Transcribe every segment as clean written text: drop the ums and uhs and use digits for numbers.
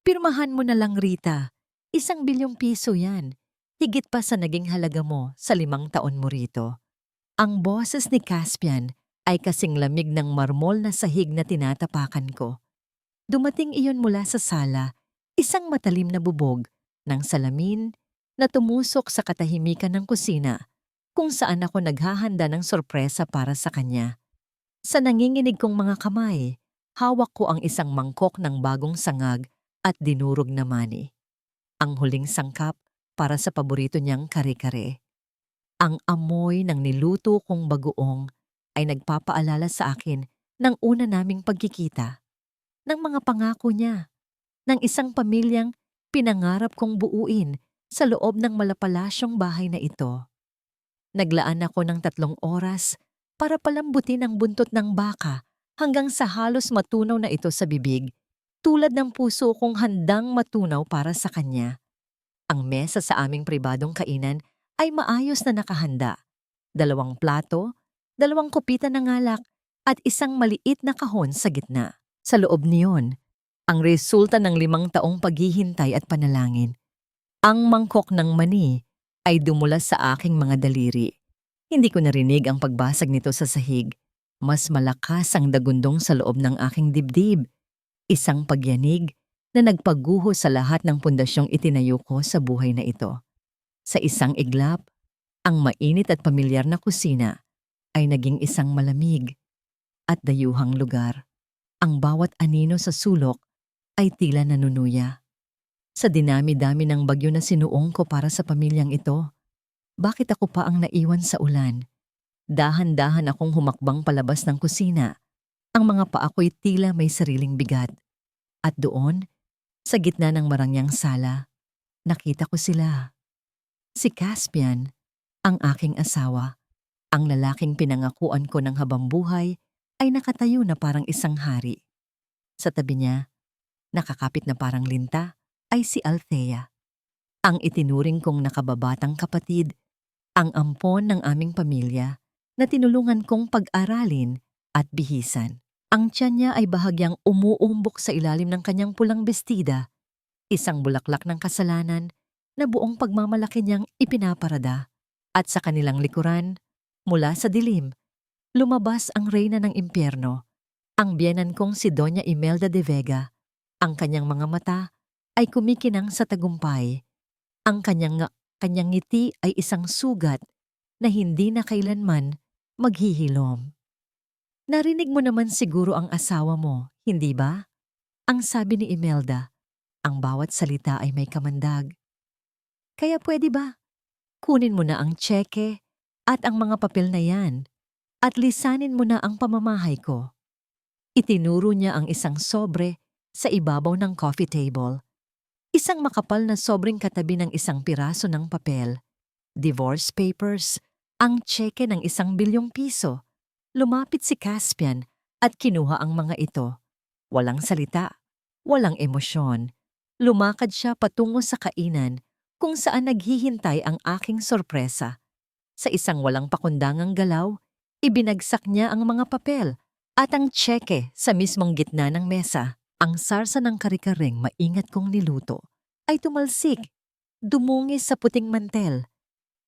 Pirmahan mo na lang, Rita. 1 bilyong piso yan. Higit pa sa naging halaga mo sa 5 taon mo rito. Ang boses ni Caspian ay kasing lamig ng marmol na sahig na tinatapakan ko. Dumating iyon mula sa sala, isang matalim na bubog ng salamin na tumusok sa katahimikan ng kusina kung saan ako naghahanda ng sorpresa para sa kanya. Sa nanginginig kong mga kamay, hawak ko ang isang mangkok ng bagong sangag at dinurog na mani. Ang huling sangkap para sa paborito niyang kare-kare. Ang amoy ng niluto kong bagoong ay nagpapaalala sa akin ng una naming pagkikita, ng mga pangako niya, ng isang pamilyang pinangarap kong buuin sa loob ng malapalasyong bahay na ito. Naglaan ako ng 3 oras para palambutin ang buntot ng baka hanggang sa halos matunaw na ito sa bibig, tulad ng puso kong handang matunaw para sa kanya. Ang mesa sa aming pribadong kainan ay maayos na nakahanda. 2 plato, 2 kupita ng alak, at isang maliit na kahon sa gitna. Sa loob niyon, ang resulta ng 5 taong paghihintay at panalangin. Ang mangkok ng mani ay dumulas sa aking mga daliri. Hindi ko narinig ang pagbasag nito sa sahig. Mas malakas ang dagundong sa loob ng aking dibdib. Isang pagyanig na nagpaguho sa lahat ng pundasyong itinayo ko sa buhay na ito. Sa isang iglap, ang mainit at pamilyar na kusina ay naging isang malamig at dayuhang lugar. Ang bawat anino sa sulok ay tila nanunuya. Sa dinami-dami ng bagyo na sinuong ko para sa pamilyang ito, bakit ako pa ang naiwan sa ulan? Dahan-dahan akong humakbang palabas ng kusina. Ang mga paa ko'y tila may sariling bigat. At doon, sa gitna ng marangyang sala, nakita ko sila. Si Caspian, ang aking asawa, ang lalaking pinangakuan ko ng habambuhay, ay nakatayo na parang isang hari. Sa tabi niya, nakakapit na parang linta, ay si Althea. Ang itinuring kong nakababatang kapatid, ang ampon ng aming pamilya na tinulungan kong pag-aralin at bihisan. Ang tiyan niya ay bahagyang umuumbok sa ilalim ng kanyang pulang bestida, isang bulaklak ng kasalanan na buong pagmamalaki niyang ipinaparada. At sa kanilang likuran, mula sa dilim, lumabas ang reyna ng impyerno, ang biyenan kong si Doña Imelda de Vega. Ang kanyang mga mata ay kumikinang sa tagumpay. Ang kanyang ngiti ay isang sugat na hindi na kailanman maghihilom. Narinig mo naman siguro ang asawa mo, hindi ba? Ang sabi ni Imelda, ang bawat salita ay may kamandag. Kaya pwede ba? Kunin mo na ang tseke at ang mga papel na yan at lisanin mo na ang pamamahay ko. Itinuro niya ang isang sobre sa ibabaw ng coffee table. Isang makapal na sobreng katabi ng isang piraso ng papel. Divorce papers, ang tseke ng 1 bilyong piso. Lumapit si Caspian at kinuha ang mga ito. Walang salita, walang emosyon. Lumakad siya patungo sa kainan kung saan naghihintay ang aking sorpresa. Sa isang walang pakundangang galaw, ibinagsak niya ang mga papel at ang tseke sa mismong gitna ng mesa. Ang sarsa ng kare-kareng maingat kong niluto ay tumalsik, dumungis sa puting mantel,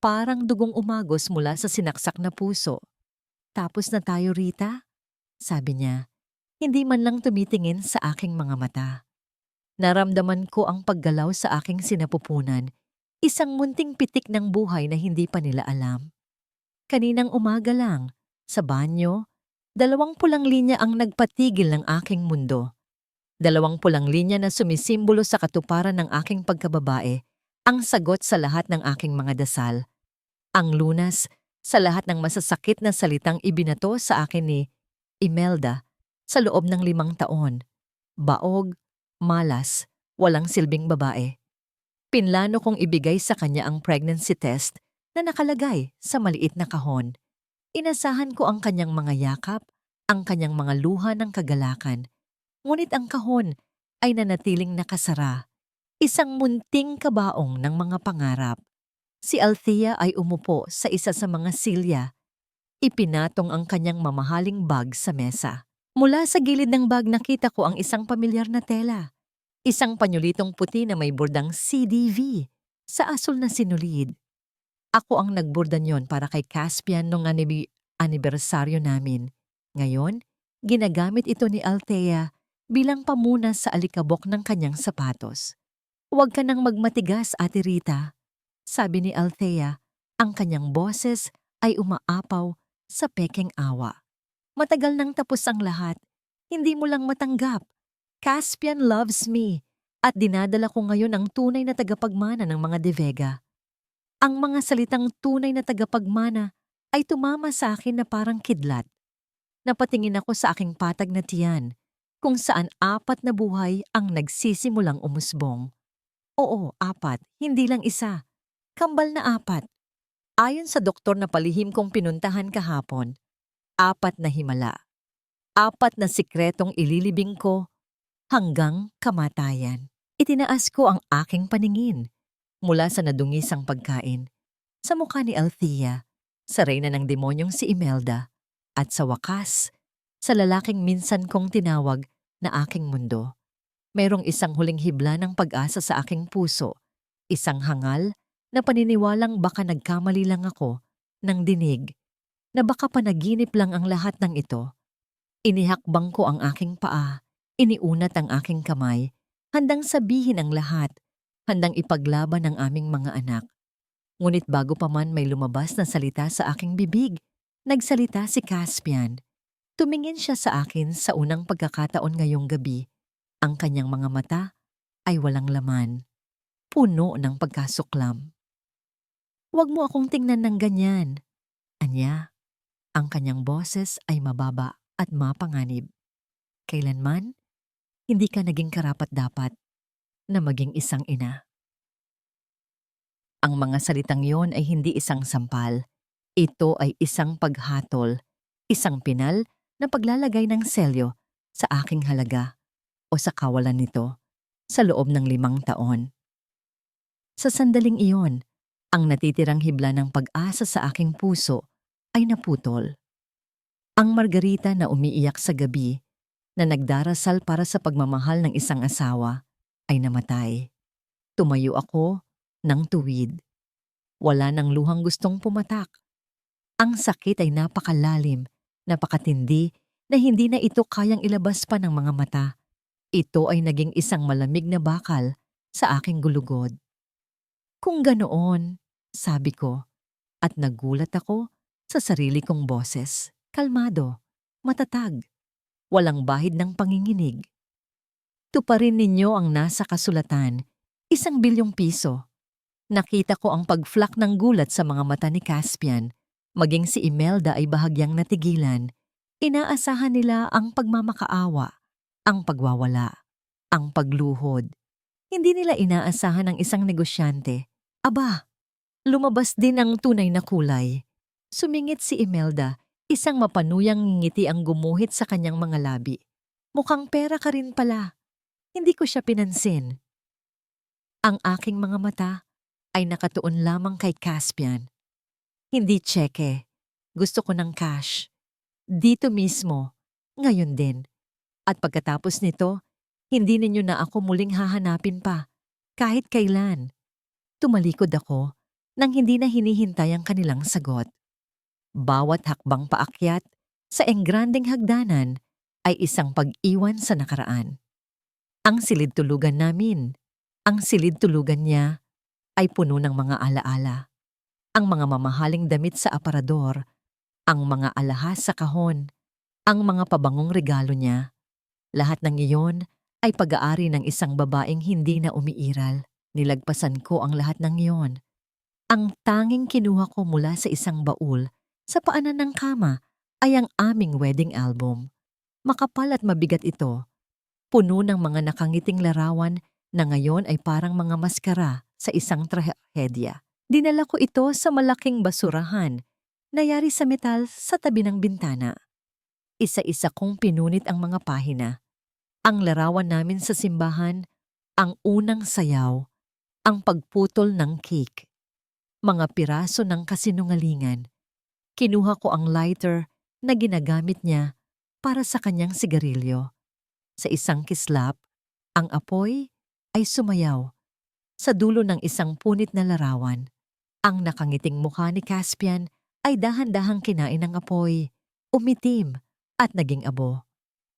parang dugong umagos mula sa sinaksak na puso. Tapos na tayo, Rita? Sabi niya, hindi man lang tumitingin sa aking mga mata. Naramdaman ko ang paggalaw sa aking sinapupunan, isang munting pitik ng buhay na hindi pa nila alam. Kaninang umaga lang, sa banyo, 2 pulang linya ang nagpatigil ng aking mundo. 2 pulang linya na sumisimbolo sa katuparan ng aking pagkababae, ang sagot sa lahat ng aking mga dasal. Ang lunas sa lahat ng masasakit na salitang ibinato sa akin ni Imelda sa loob ng 5 taon. Baog, malas, walang silbing babae. Pinlano kong ibigay sa kanya ang pregnancy test na nakalagay sa maliit na kahon. Inasahan ko ang kanyang mga yakap, ang kanyang mga luha ng kagalakan. Ngunit ang kahon ay nanatiling nakasara, isang munting kabaong ng mga pangarap. Si Althea ay umupo sa isa sa mga silya. Ipinatong ang kanyang mamahaling bag sa mesa. Mula sa gilid ng bag nakita ko ang isang pamilyar na tela. Isang panyulitong puti na may bordang CDV sa asul na sinulid. Ako ang nagburda niyon para kay Caspian nung anibersaryo namin. Ngayon, ginagamit ito ni Althea bilang pamunas sa alikabok ng kanyang sapatos. "Huwag ka nang magmatigas, Ate Rita," sabi ni Althea. Ang kanyang boses ay umaapaw sa pekeng awa. "Matagal nang tapos ang lahat. Hindi mo lang matanggap. Caspian loves me at dinadala ko ngayon ang tunay na tagapagmana ng mga De Vega." Ang mga salitang tunay na tagapagmana ay tumama sa akin na parang kidlat. Napatingin ako sa aking patag na tiyan, kung saan 4 na buhay ang nagsisimulang umusbong. Oo, 4, hindi lang isa. Kambal na 4. Ayon sa doktor na palihim kong pinuntahan kahapon, 4 na himala. 4 na sikretong ililibing ko hanggang kamatayan. Itinaas ko ang aking paningin mula sa nadungisang pagkain, sa mukha ni Althea, sa reyna ng demonyong si Imelda, at sa wakas, sa lalaking minsan kong tinawag na aking mundo. Mayroong isang huling hibla ng pag-asa sa aking puso, isang hangal na paniniwalang baka nagkamali lang ako ng dinig, na baka panaginip lang ang lahat ng ito. Inihakbang ko ang aking paa, iniunat ang aking kamay, handang sabihin ang lahat, handang ipaglaban ang aming mga anak. Ngunit bago pa man may lumabas na salita sa aking bibig, nagsalita si Caspian. Tumingin siya sa akin sa unang pagkakataon ngayong gabi. Ang kanyang mga mata ay walang laman, puno ng pagkasuklam. "Huwag mo akong tingnan ng ganyan," anya. Ang kanyang boses ay mababa at mapanganib. "Kailanman, hindi ka naging karapat-dapat na maging isang ina." Ang mga salitang yon ay hindi isang sampal. Ito ay isang paghatol, isang pinal na paglalagay ng selyo sa aking halaga o sa kawalan nito sa loob ng 5 taon. Sa sandaling iyon, ang natitirang hibla ng pag-asa sa aking puso ay naputol. Ang margarita na umiiyak sa gabi, na nagdarasal para sa pagmamahal ng isang asawa, ay namatay. Tumayo ako ng tuwid. Wala nang luhang gustong pumatak. Ang sakit ay napakalalim, napakatindi, na hindi na ito kayang ilabas pa ng mga mata. Ito ay naging isang malamig na bakal sa aking gulugod. "Kung ganoon," sabi ko, at nagulat ako sa sarili kong boses. Kalmado, matatag, walang bahid ng panginginig. "Tuparin ninyo ang nasa kasulatan, 1 bilyong piso." Nakita ko ang pag-flak ng gulat sa mga mata ni Caspian. Maging si Imelda ay bahagyang natigilan. Inaasahan nila ang pagmamakaawa, ang pagwawala, ang pagluhod. Hindi nila inaasahan ang isang negosyante. Aba, lumabas din ang tunay na kulay. Sumingit si Imelda, isang mapanuyang ngiti ang gumuhit sa kanyang mga labi. "Mukhang pera ka rin pala." Hindi ko siya pinansin. Ang aking mga mata ay nakatuon lamang kay Caspian. "Hindi tseke. Gusto ko ng cash. Dito mismo. Ngayon din. At pagkatapos nito, hindi ninyo na ako muling hahanapin pa. Kahit kailan." Tumalikod ako nang hindi na hinihintay ang kanilang sagot. Bawat hakbang paakyat sa enggrandeng hagdanan ay isang pag-iwan sa nakaraan. Ang silid tulugan namin, ang silid tulugan niya, ay puno ng mga alaala. Ang mga mamahaling damit sa aparador, ang mga alahas sa kahon, ang mga pabangong regalo niya. Lahat ng iyon ay pag-aari ng isang babaeng hindi na umiiral. Nilagpasan ko ang lahat ng iyon. Ang tanging kinuha ko mula sa isang baul sa paanan ng kama ay ang aming wedding album. Makapal at mabigat ito, puno ng mga nakangiting larawan na ngayon ay parang mga maskara sa isang trahedya. Dinala ko ito sa malaking basurahan na yari sa metal sa tabi ng bintana. Isa-isa kong pinunit ang mga pahina. Ang larawan namin sa simbahan, ang unang sayaw, ang pagputol ng cake, mga piraso ng kasinungalingan. Kinuha ko ang lighter na ginagamit niya para sa kanyang sigarilyo. Sa isang kislap, ang apoy ay sumayaw sa dulo ng isang punit na larawan. Ang nakangiting mukha ni Caspian ay dahan-dahang kinain ng apoy, umitim at naging abo.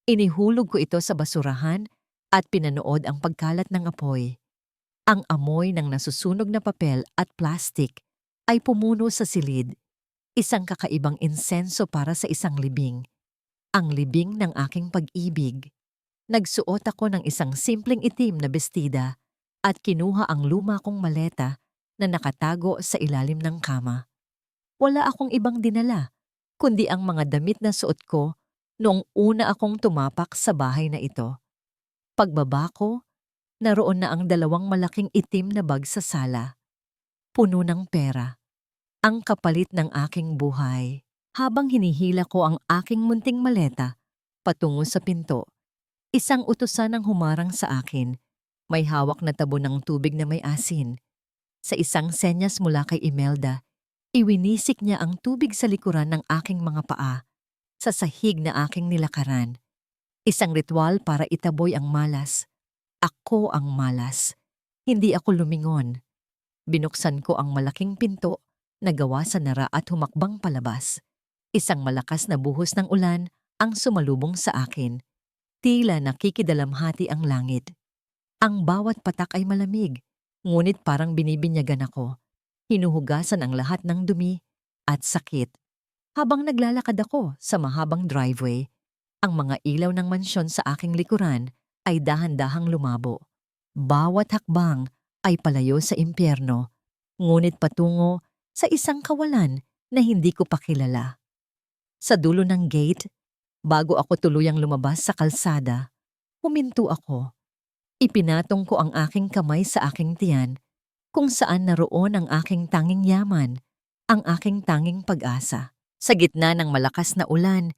Inihulog ko ito sa basurahan at pinanood ang pagkalat ng apoy. Ang amoy ng nasusunog na papel at plastik ay pumuno sa silid, isang kakaibang insenso para sa isang libing. Ang libing ng aking pag-ibig. Nagsuot ako ng isang simpleng itim na bestida at kinuha ang luma kong maleta na nakatago sa ilalim ng kama. Wala akong ibang dinala, kundi ang mga damit na suot ko noong una akong tumapak sa bahay na ito. Pagbaba ko, naroon na ang 2 malaking itim na bag sa sala. Puno ng pera. Ang kapalit ng aking buhay. Habang hinihila ko ang aking munting maleta patungo sa pinto, isang utusan ang humarang sa akin. May hawak na tabo ng tubig na may asin. Sa isang senyas mula kay Imelda, iwinisik niya ang tubig sa likuran ng aking mga paa, sa sahig na aking nilakaran. Isang ritual para itaboy ang malas. Ako ang malas. Hindi ako lumingon. Binuksan ko ang malaking pinto na gawa sa nara at humakbang palabas. Isang malakas na buhos ng ulan ang sumalubong sa akin. Tila nakikidalamhati ang langit. Ang bawat patak ay malamig, ngunit parang binibinyagan ako. Hinuhugasan ang lahat ng dumi at sakit. Habang naglalakad ako sa mahabang driveway, ang mga ilaw ng mansyon sa aking likuran ay dahan-dahang lumabo. Bawat hakbang ay palayo sa impyerno, ngunit patungo sa isang kawalan na hindi ko pa kilala. Sa dulo ng gate, bago ako tuluyang lumabas sa kalsada, huminto ako. Ipinatong ko ang aking kamay sa aking tiyan, kung saan naroon ang aking tanging yaman, ang aking tanging pag-asa. Sa gitna ng malakas na ulan,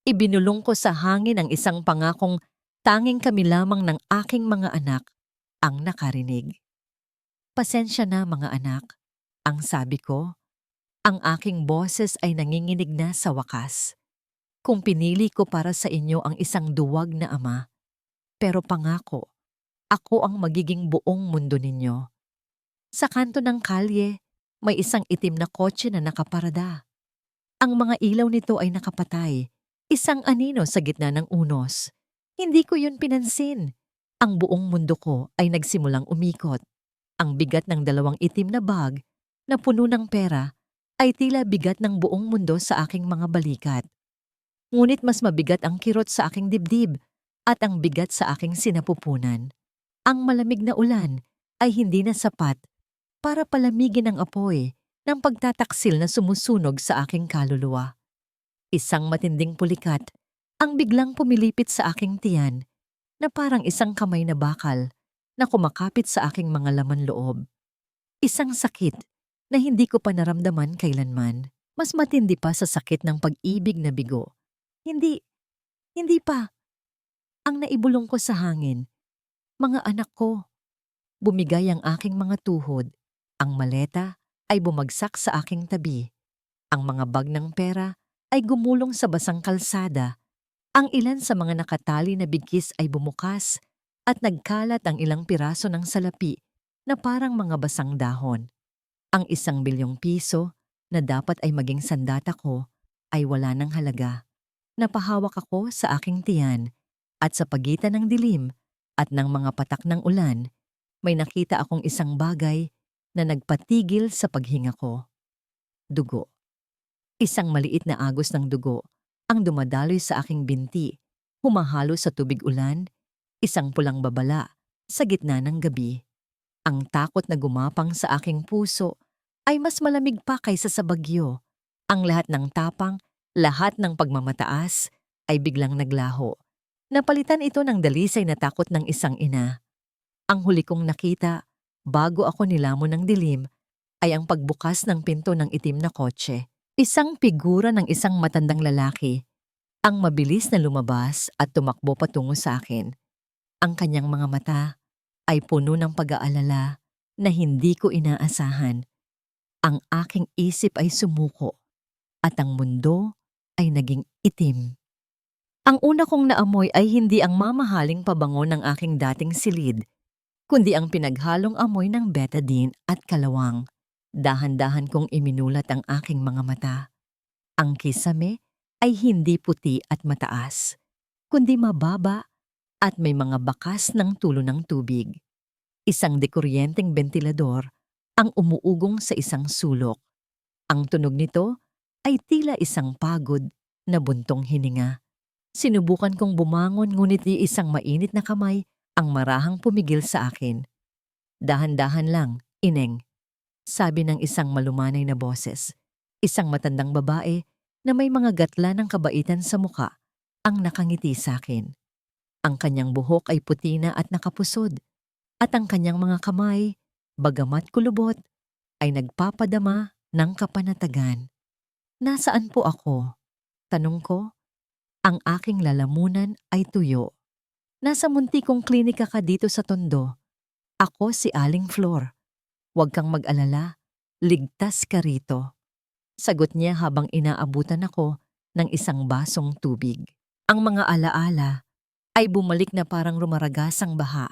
ibinulong ko sa hangin ang isang pangakong tanging kami lamang ng aking mga anak ang nakarinig. Pasensya na mga anak, ang sabi ko. Ang aking boses ay nanginginig na sa wakas. Kung pinili ko para sa inyo ang isang duwag na ama, pero pangako, ako ang magiging buong mundo ninyo. Sa kanto ng kalye, may isang itim na kotse na nakaparada. Ang mga ilaw nito ay nakapatay, isang anino sa gitna ng unos. Hindi ko yun pinansin. Ang buong mundo ko ay nagsimulang umikot. Ang bigat ng 2 itim na bag na puno ng pera ay tila bigat ng buong mundo sa aking mga balikat. Ngunit mas mabigat ang kirot sa aking dibdib at ang bigat sa aking sinapupunan. Ang malamig na ulan ay hindi na sapat para palamigin ang apoy ng pagtataksil na sumusunog sa aking kaluluwa. Isang matinding pulikat ang biglang pumilipit sa aking tiyan na parang isang kamay na bakal na kumakapit sa aking mga laman loob. Isang sakit na hindi ko pa naramdaman kailanman. Mas matindi pa sa sakit ng pag-ibig na bigo. Hindi pa. Ang naibulong ko sa hangin. Mga anak ko. Bumigay ang aking mga tuhod. Ang maleta ay bumagsak sa aking tabi. Ang mga bag ng pera ay gumulong sa basang kalsada. Ang ilan sa mga nakatali na bigkis ay bumukas at nagkalat ang ilang piraso ng salapi na parang mga basang dahon. Ang 1 bilyong piso na dapat ay maging sandata ko ay wala ng halaga. Napahawak ako sa aking tiyan at sa pagitan ng dilim at ng mga patak ng ulan, may nakita akong isang bagay na nagpatigil sa paghinga ko. Dugo. Isang maliit na agos ng dugo ang dumadaloy sa aking binti, humahalo sa tubig ulan, isang pulang babala sa gitna ng gabi. Ang takot na gumapang sa aking puso ay mas malamig pa kaysa sa bagyo. Ang lahat ng tapang, lahat ng pagmamataas ay biglang naglaho. Napalitan ito ng dalisay na takot ng isang ina. Ang huli kong nakita, bago ako nilamon ng dilim, ay ang pagbukas ng pinto ng itim na kotse. Isang figura ng isang matandang lalaki, ang mabilis na lumabas at tumakbo patungo sa akin. Ang kanyang mga mata ay puno ng pag-aalala na hindi ko inaasahan. Ang aking isip ay sumuko at ang mundo ay naging itim. Ang una kong naamoy ay hindi ang mamahaling pabango ng aking dating silid, kundi ang pinaghalong amoy ng betadine at kalawang. Dahan-dahan kong iminulat ang aking mga mata. Ang kisame ay hindi puti at mataas, kundi mababa at may mga bakas ng tulo ng tubig. Isang dekuryenteng bentilador ang umuugong sa isang sulok. Ang tunog nito ay tila isang pagod na buntong hininga. Sinubukan kong bumangon ngunit di isang mainit na kamay ang marahang pumigil sa akin. Dahan-dahan lang, Ineng, sabi ng isang malumanay na boses. Isang matandang babae na may mga gatla ng kabaitan sa muka ang nakangiti sa akin. Ang kanyang buhok ay puti na at nakapusod, at ang kanyang mga kamay, bagamat kulubot, ay nagpapadama ng kapanatagan. Nasaan po ako? Tanong ko. Ang aking lalamunan ay tuyo. Nasa muntikong klinika ka dito sa Tondo. Ako si Aling Flor. Huwag kang mag-alala, ligtas ka rito. Sagot niya habang inaabutan ako ng isang basong tubig. Ang mga alaala ay bumalik na parang rumaragasang baha.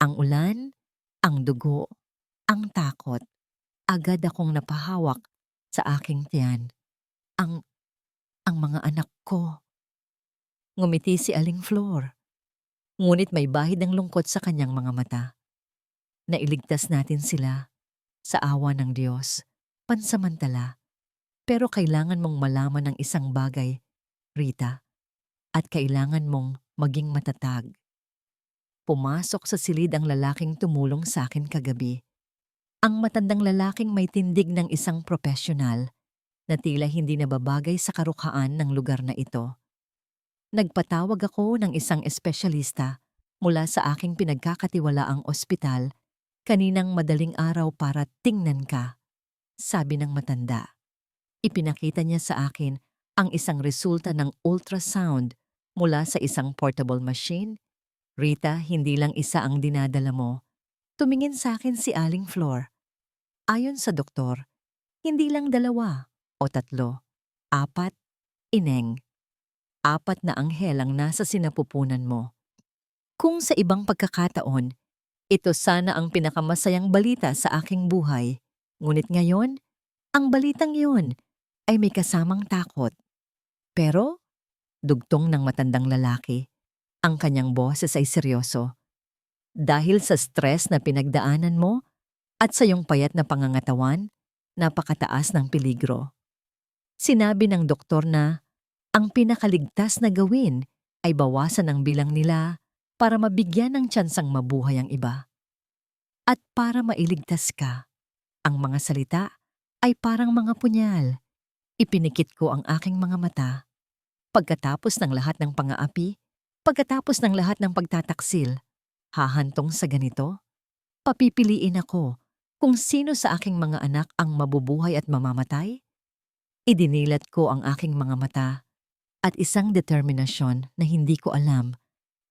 Ang ulan, ang dugo, ang takot. Agad akong napahawak sa aking tiyan. Ang mga anak ko. Ngumiti si Aling Flor. Ngunit may bahid ng lungkot sa kanyang mga mata. Nailigtas natin sila sa awa ng Diyos, pansamantala. Pero kailangan mong malaman ng isang bagay, Rita, at kailangan mong maging matatag. Pumasok sa silid ang lalaking tumulong sa akin kagabi. Ang matandang lalaking may tindig ng isang profesional na tila hindi nababagay sa karukhaan ng lugar na ito. Nagpatawag ako ng isang espesyalista mula sa aking pinagkakatiwalaang ospital kaninang madaling araw para tingnan ka, sabi ng matanda. Ipinakita niya sa akin ang isang resulta ng ultrasound mula sa isang portable machine. Rita, hindi lang isa ang dinadala mo. Tumingin sa akin si Aling Flor. Ayon sa doktor, hindi lang 2 o 3, 4, Ineng. 4 na anghel ang nasa sinapupunan mo. Kung sa ibang pagkakataon, ito sana ang pinakamasayang balita sa aking buhay. Ngunit ngayon, ang balitang iyon ay may kasamang takot. Pero, dugtong ng matandang lalaki, ang kanyang boses ay seryoso. Dahil sa stress na pinagdaanan mo at sa iyong payat na pangangatawan, napakataas ng peligro. Sinabi ng doktor na ang pinakaligtas na gawin ay bawasan ang bilang nila para mabigyan ng tsansang mabuhay ang iba. At para mailigtas ka, ang mga salita ay parang mga punyal. Ipinikit ko ang aking mga mata. Pagkatapos ng lahat ng pang-aapi, pagkatapos ng lahat ng pagtataksil, hahantong sa ganito, papipiliin ako kung sino sa aking mga anak ang mabubuhay at mamamatay. Idinilat ko ang aking mga mata at isang determinasyon na hindi ko alam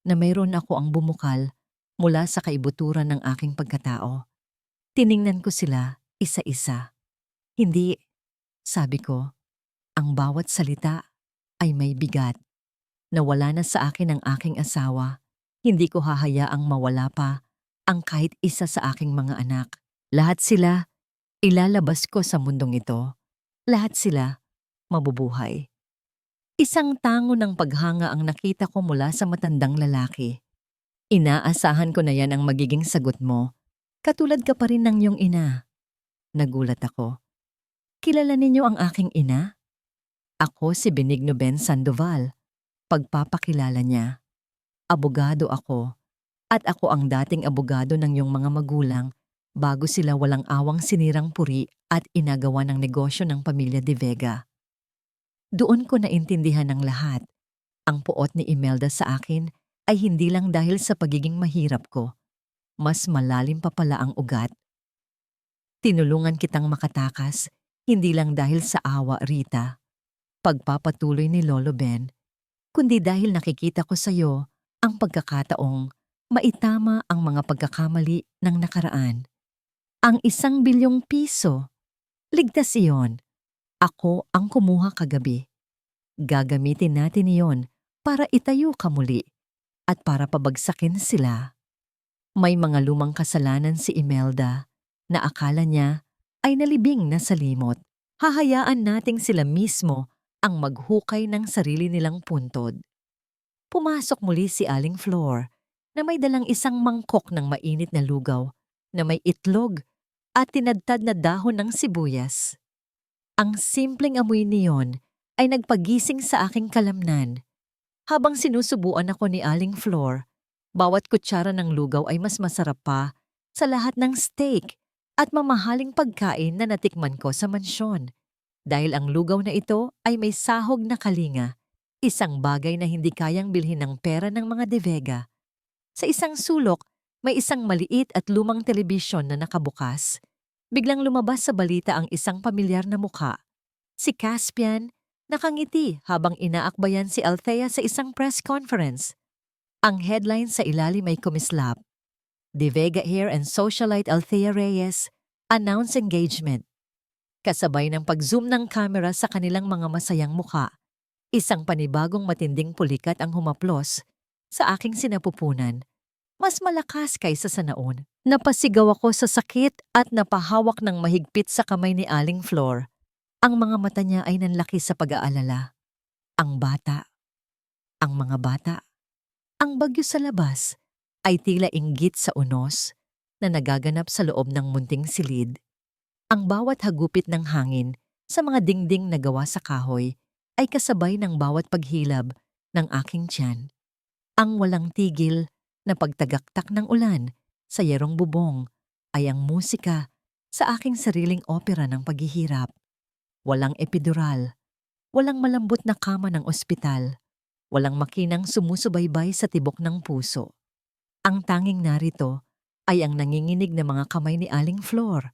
na mayroon ako ang bumukal mula sa kaibuturan ng aking pagkatao. Tiningnan ko sila isa-isa. Hindi, sabi ko, ang bawat salita ay may bigat. Nawala na sa akin ang aking asawa. Hindi ko hahayaang mawala pa ang kahit isa sa aking mga anak. Lahat sila ilalabas ko sa mundong ito. Lahat sila mabubuhay. Isang tango ng paghanga ang nakita ko mula sa matandang lalaki. Inaasahan ko na yan ang magiging sagot mo. Katulad ka pa rin ng iyong ina. Nagulat ako. Kilala ninyo ang aking ina? Ako si Benigno Ben Sandoval. Pagpapakilala niya. Abogado ako. At ako ang dating abogado ng iyong mga magulang bago sila walang awang sinirang puri at inagawa ng negosyo ng pamilya De Vega. Doon ko naintindihan ng lahat. Ang puot ni Imelda sa akin ay hindi lang dahil sa pagiging mahirap ko. Mas malalim pa pala ang ugat. Tinulungan kitang makatakas, hindi lang dahil sa awa, Rita. Pagpapatuloy ni Lolo Ben, kundi dahil nakikita ko sa iyo ang pagkakataong maitama ang mga pagkakamali ng nakaraan. Ang 1 bilyong piso. Ligtas iyon. Ako ang kumuha kagabi. Gagamitin natin iyon para itayo ka muli at para pabagsakin sila. May mga lumang kasalanan si Imelda na akala niya ay nalibing na sa limot. Hahayaan nating sila mismo ang maghukay ng sarili nilang puntod. Pumasok muli si Aling Flor na may dalang isang mangkok ng mainit na lugaw na may itlog at tinadtad na dahon ng sibuyas. Ang simpleng amoy niyon ay nagpagising sa aking kalamnan. Habang sinusubuan ako ni Aling Flor, bawat kutsara ng lugaw ay mas masarap pa sa lahat ng steak at mamahaling pagkain na natikman ko sa mansyon. Dahil ang lugaw na ito ay may sahog na kalinga, isang bagay na hindi kayang bilhin ng pera ng mga De Vega. Sa isang sulok, may isang maliit at lumang telebisyon na nakabukas. Biglang lumabas sa balita ang isang pamilyar na mukha. Si Caspian, nakangiti habang inaakbayan si Althea sa isang press conference. Ang headline sa ilalim ay kumislap. De Vega Hair and Socialite Althea Reyes announce engagement. Kasabay ng pag-zoom ng camera sa kanilang mga masayang mukha, isang panibagong matinding pulikat ang humaplos sa aking sinapupunan. Mas malakas kaysa sa naon. Napasigaw ako sa sakit at napahawak ng mahigpit sa kamay ni Aling Flor. Ang mga mata niya ay nanlaki sa pag-aalala. Ang bata. Ang mga bata. Ang bagyo sa labas ay tila inggit sa unos na nagaganap sa loob ng munting silid. Ang bawat hagupit ng hangin sa mga dingding na gawa sa kahoy ay kasabay ng bawat paghilab ng aking tiyan. Ang walang tigil na pagtagaktak ng ulan sa yerong bubong ay ang musika sa aking sariling opera ng paghihirap. Walang epidural, walang malambot na kama ng ospital, walang makinang sumusubaybay sa tibok ng puso. Ang tanging narito ay ang nanginginig na mga kamay ni Aling Flor,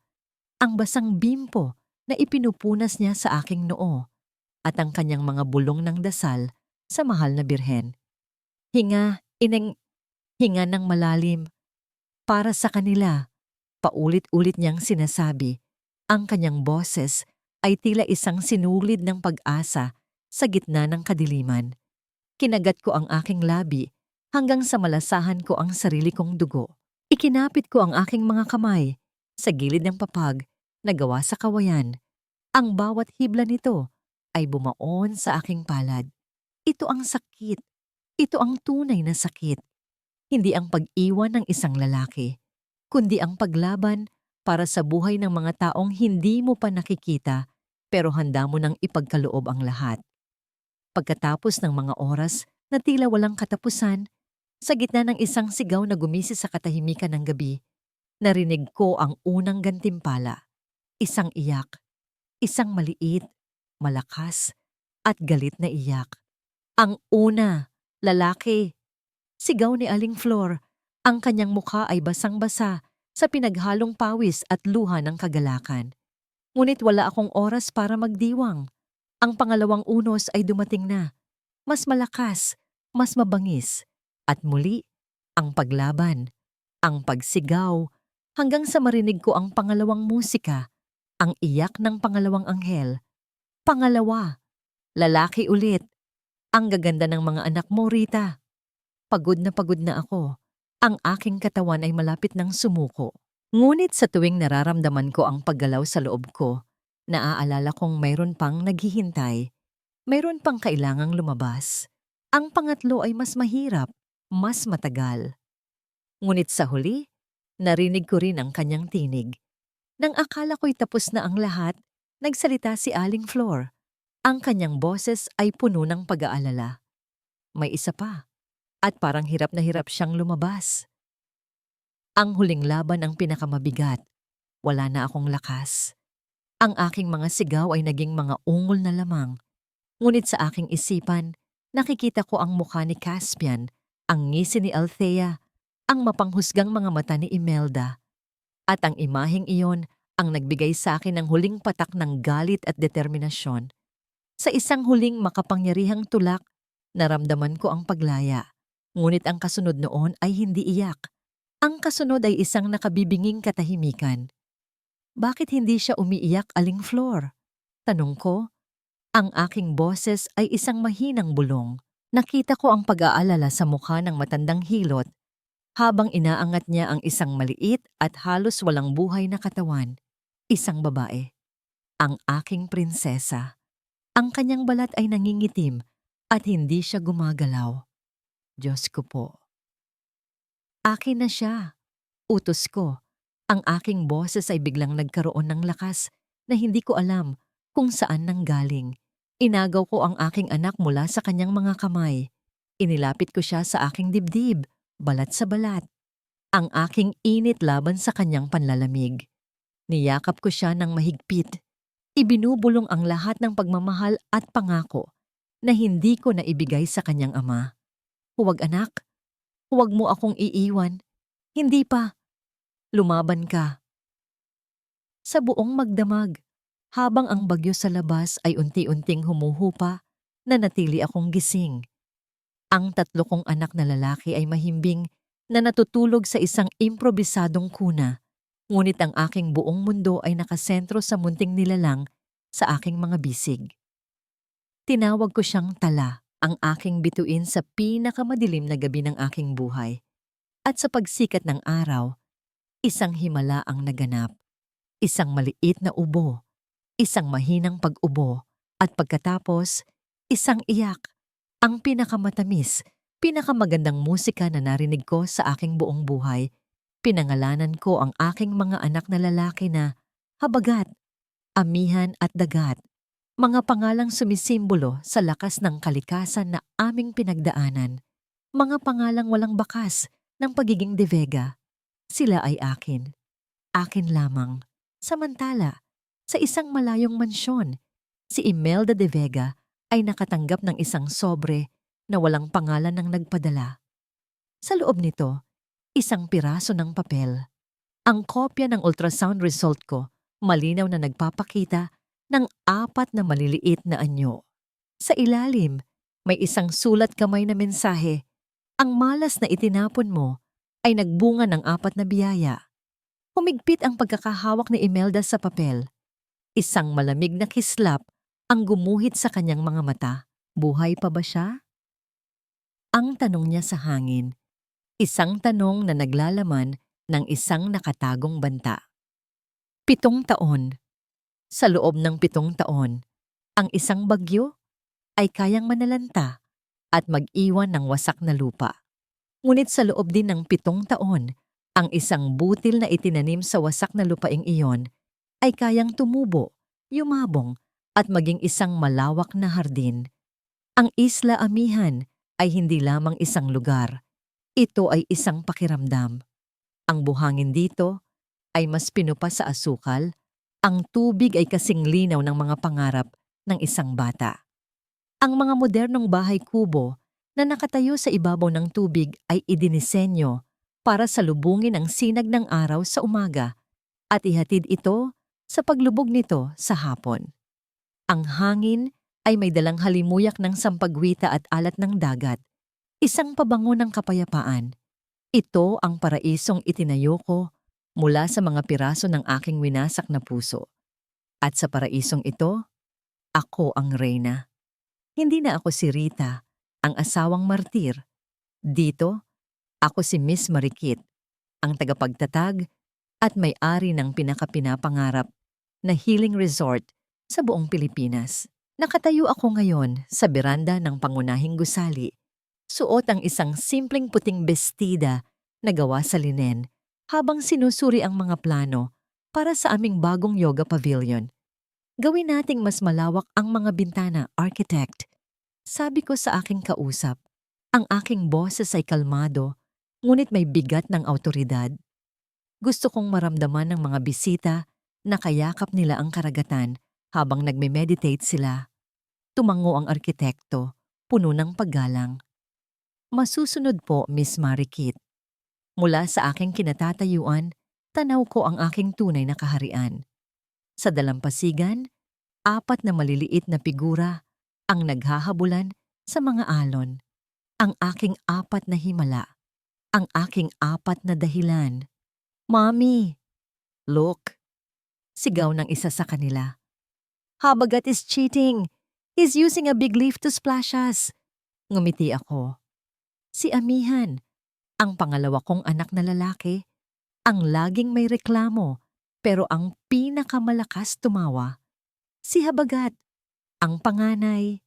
ang basang bimpo na ipinupunas niya sa aking noo, at ang kanyang mga bulong ng dasal sa mahal na birhen. Hinga ng malalim. Para sa kanila, paulit-ulit niyang sinasabi, ang kanyang boses ay tila isang sinulid ng pag-asa sa gitna ng kadiliman. Kinagat ko ang aking labi hanggang sa malasahan ko ang sarili kong dugo. Ikinapit ko ang aking mga kamay sa gilid ng papag na gawa sa kawayan. Ang bawat hibla nito ay bumaon sa aking palad. Ito ang sakit. Ito ang tunay na sakit. Hindi ang pag-iwan ng isang lalaki, kundi ang paglaban para sa buhay ng mga taong hindi mo pa nakikita pero handa mo nang ipagkaloob ang lahat. Pagkatapos ng mga oras na tila walang katapusan, sa gitna ng isang sigaw na gumisi sa katahimikan ng gabi, narinig ko ang unang gantimpala. Isang iyak, isang maliit, malakas, at galit na iyak. Ang una, lalaki. Sigaw ni Aling Flor, ang kanyang mukha ay basang-basa sa pinaghalong pawis at luha ng kagalakan. Ngunit wala akong oras para magdiwang. Ang pangalawang unos ay dumating na. Mas malakas, mas mabangis. At muli, ang paglaban, ang pagsigaw, hanggang sa marinig ko ang pangalawang musika, ang iyak ng pangalawang anghel. Pangalawa, lalaki ulit. Ang gaganda ng mga anak mo, Rita. Pagod na ako. Ang aking katawan ay malapit ng sumuko. Ngunit sa tuwing nararamdaman ko ang paggalaw sa loob ko, naaalala kong mayroon pang naghihintay. Mayroon pang kailangang lumabas. Ang pangatlo ay mas mahirap, mas matagal. Ngunit sa huli, narinig ko rin ang kanyang tinig. Nang akala ko'y tapos na ang lahat, nagsalita si Aling Flor. Ang kanyang boses ay puno ng pag-aalala. May isa pa. At parang hirap na hirap siyang lumabas. Ang huling laban ang pinakamabigat. Wala na akong lakas. Ang aking mga sigaw ay naging mga ungol na lamang. Ngunit sa aking isipan, nakikita ko ang mukha ni Caspian, ang ngisi ni Althea, ang mapanghusgang mga mata ni Imelda. At ang imaheng iyon ang nagbigay sa akin ng huling patak ng galit at determinasyon. Sa isang huling makapangyarihang tulak, naramdaman ko ang paglaya. Ngunit ang kasunod noon ay hindi iyak. Ang kasunod ay isang nakabibinging katahimikan. Bakit hindi siya umiiyak, Aling Flor? Tanong ko. Ang aking boses ay isang mahinang bulong. Nakita ko ang pag-aalala sa mukha ng matandang hilot habang inaangat niya ang isang maliit at halos walang buhay na katawan. Isang babae. Ang aking prinsesa. Ang kanyang balat ay nangingitim at hindi siya gumagalaw. Diyos ko po. Akin na siya. Utos ko. Ang aking boses ay biglang nagkaroon ng lakas na hindi ko alam kung saan nanggaling. Inagaw ko ang aking anak mula sa kanyang mga kamay. Inilapit ko siya sa aking dibdib, balat sa balat. Ang aking init laban sa kanyang panlalamig. Niyakap ko siya ng mahigpit. Ibinubulong ang lahat ng pagmamahal at pangako na hindi ko naibigay sa kanyang ama. Huwag anak, huwag mo akong iiwan. Hindi pa. Lumaban ka. Sa buong magdamag, habang ang bagyo sa labas ay unti-unting humuhupa, nanatili akong gising. Ang 3 kong anak na lalaki ay mahimbing na natutulog sa isang improbisadong kuna, ngunit ang aking buong mundo ay nakasentro sa munting nilalang sa aking mga bisig. Tinawag ko siyang Tala, ang aking bituin sa pinakamadilim na gabi ng aking buhay. At sa pagsikat ng araw, isang himala ang naganap. Isang maliit na ubo, isang mahinang pag-ubo, at pagkatapos, isang iyak. Ang pinakamatamis, pinakamagandang musika na narinig ko sa aking buong buhay. Pinangalanan ko ang aking mga anak na lalaki na Habagat, Amihan at Dagat. Mga pangalang sumisimbolo sa lakas ng kalikasan na aming pinagdaanan. Mga pangalang walang bakas ng pagiging De Vega. Sila ay akin. Akin lamang. Samantala, sa isang malayong mansyon, si Imelda De Vega ay nakatanggap ng isang sobre na walang pangalan ng nagpadala. Sa loob nito, isang piraso ng papel. Ang kopya ng ultrasound result ko, malinaw na nagpapakita ng 4 na maliliit na anyo. Sa ilalim, may isang sulat kamay na mensahe. Ang malas na itinapon mo ay nagbunga ng 4 na biyaya. Humigpit ang pagkakahawak ni Imelda sa papel. Isang malamig na kislap ang gumuhit sa kanyang mga mata. Buhay pa ba siya? Ang tanong niya sa hangin. Isang tanong na naglalaman ng isang nakatagong banta. 7 taon. Sa loob ng 7 taon, ang isang bagyo ay kayang manalanta at mag-iwan ng wasak na lupa. Ngunit sa loob din ng 7 taon, ang isang butil na itinanim sa wasak na lupaing iyon ay kayang tumubo, yumabong at maging isang malawak na hardin. Ang Isla Amihan ay hindi lamang isang lugar. Ito ay isang pakiramdam. Ang buhangin dito ay mas pinupa sa asukal. Ang tubig ay kasing linaw ng mga pangarap ng isang bata. Ang mga modernong bahay kubo na nakatayo sa ibabaw ng tubig ay idinisenyo para salubungin ang sinag ng araw sa umaga at ihatid ito sa paglubog nito sa hapon. Ang hangin ay may dalang halimuyak ng sampagwita at alat ng dagat, isang pabango ng kapayapaan. Ito ang paraisong itinayo ko mula sa mga piraso ng aking winasak na puso. At sa paraisong ito, ako ang reyna. Hindi na ako si Rita, ang asawang martir. Dito, ako si Miss Marikit, ang tagapagtatag at may-ari ng pinakapinapangarap na healing resort sa buong Pilipinas. Nakatayo ako ngayon sa beranda ng pangunahing gusali. Suot ang isang simpleng puting bestida na gawa sa linen habang sinusuri ang mga plano para sa aming bagong yoga pavilion. Gawin nating mas malawak ang mga bintana, architect. Sabi ko sa aking kausap, ang aking boses ay kalmado, ngunit may bigat ng awtoridad. Gusto kong maramdaman ng mga bisita na kayakap nila ang karagatan habang nagme-meditate sila. Tumango ang arkitekto, puno ng paggalang. Masusunod po, Miss Marikit. Mula sa aking kinatatayuan, tanaw ko ang aking tunay na kaharian. Sa dalampasigan, 4 na maliliit na figura ang naghahabulan sa mga alon. Ang aking 4 na himala. Ang aking 4 na dahilan. Mommy! Look! Sigaw ng isa sa kanila. Habagat is cheating! He's using a big leaf to splash us! Ngumiti ako. Si Amihan. Ang pangalawa kong anak na lalaki, ang laging may reklamo, pero ang pinakamalakas tumawa. Si Habagat, ang panganay,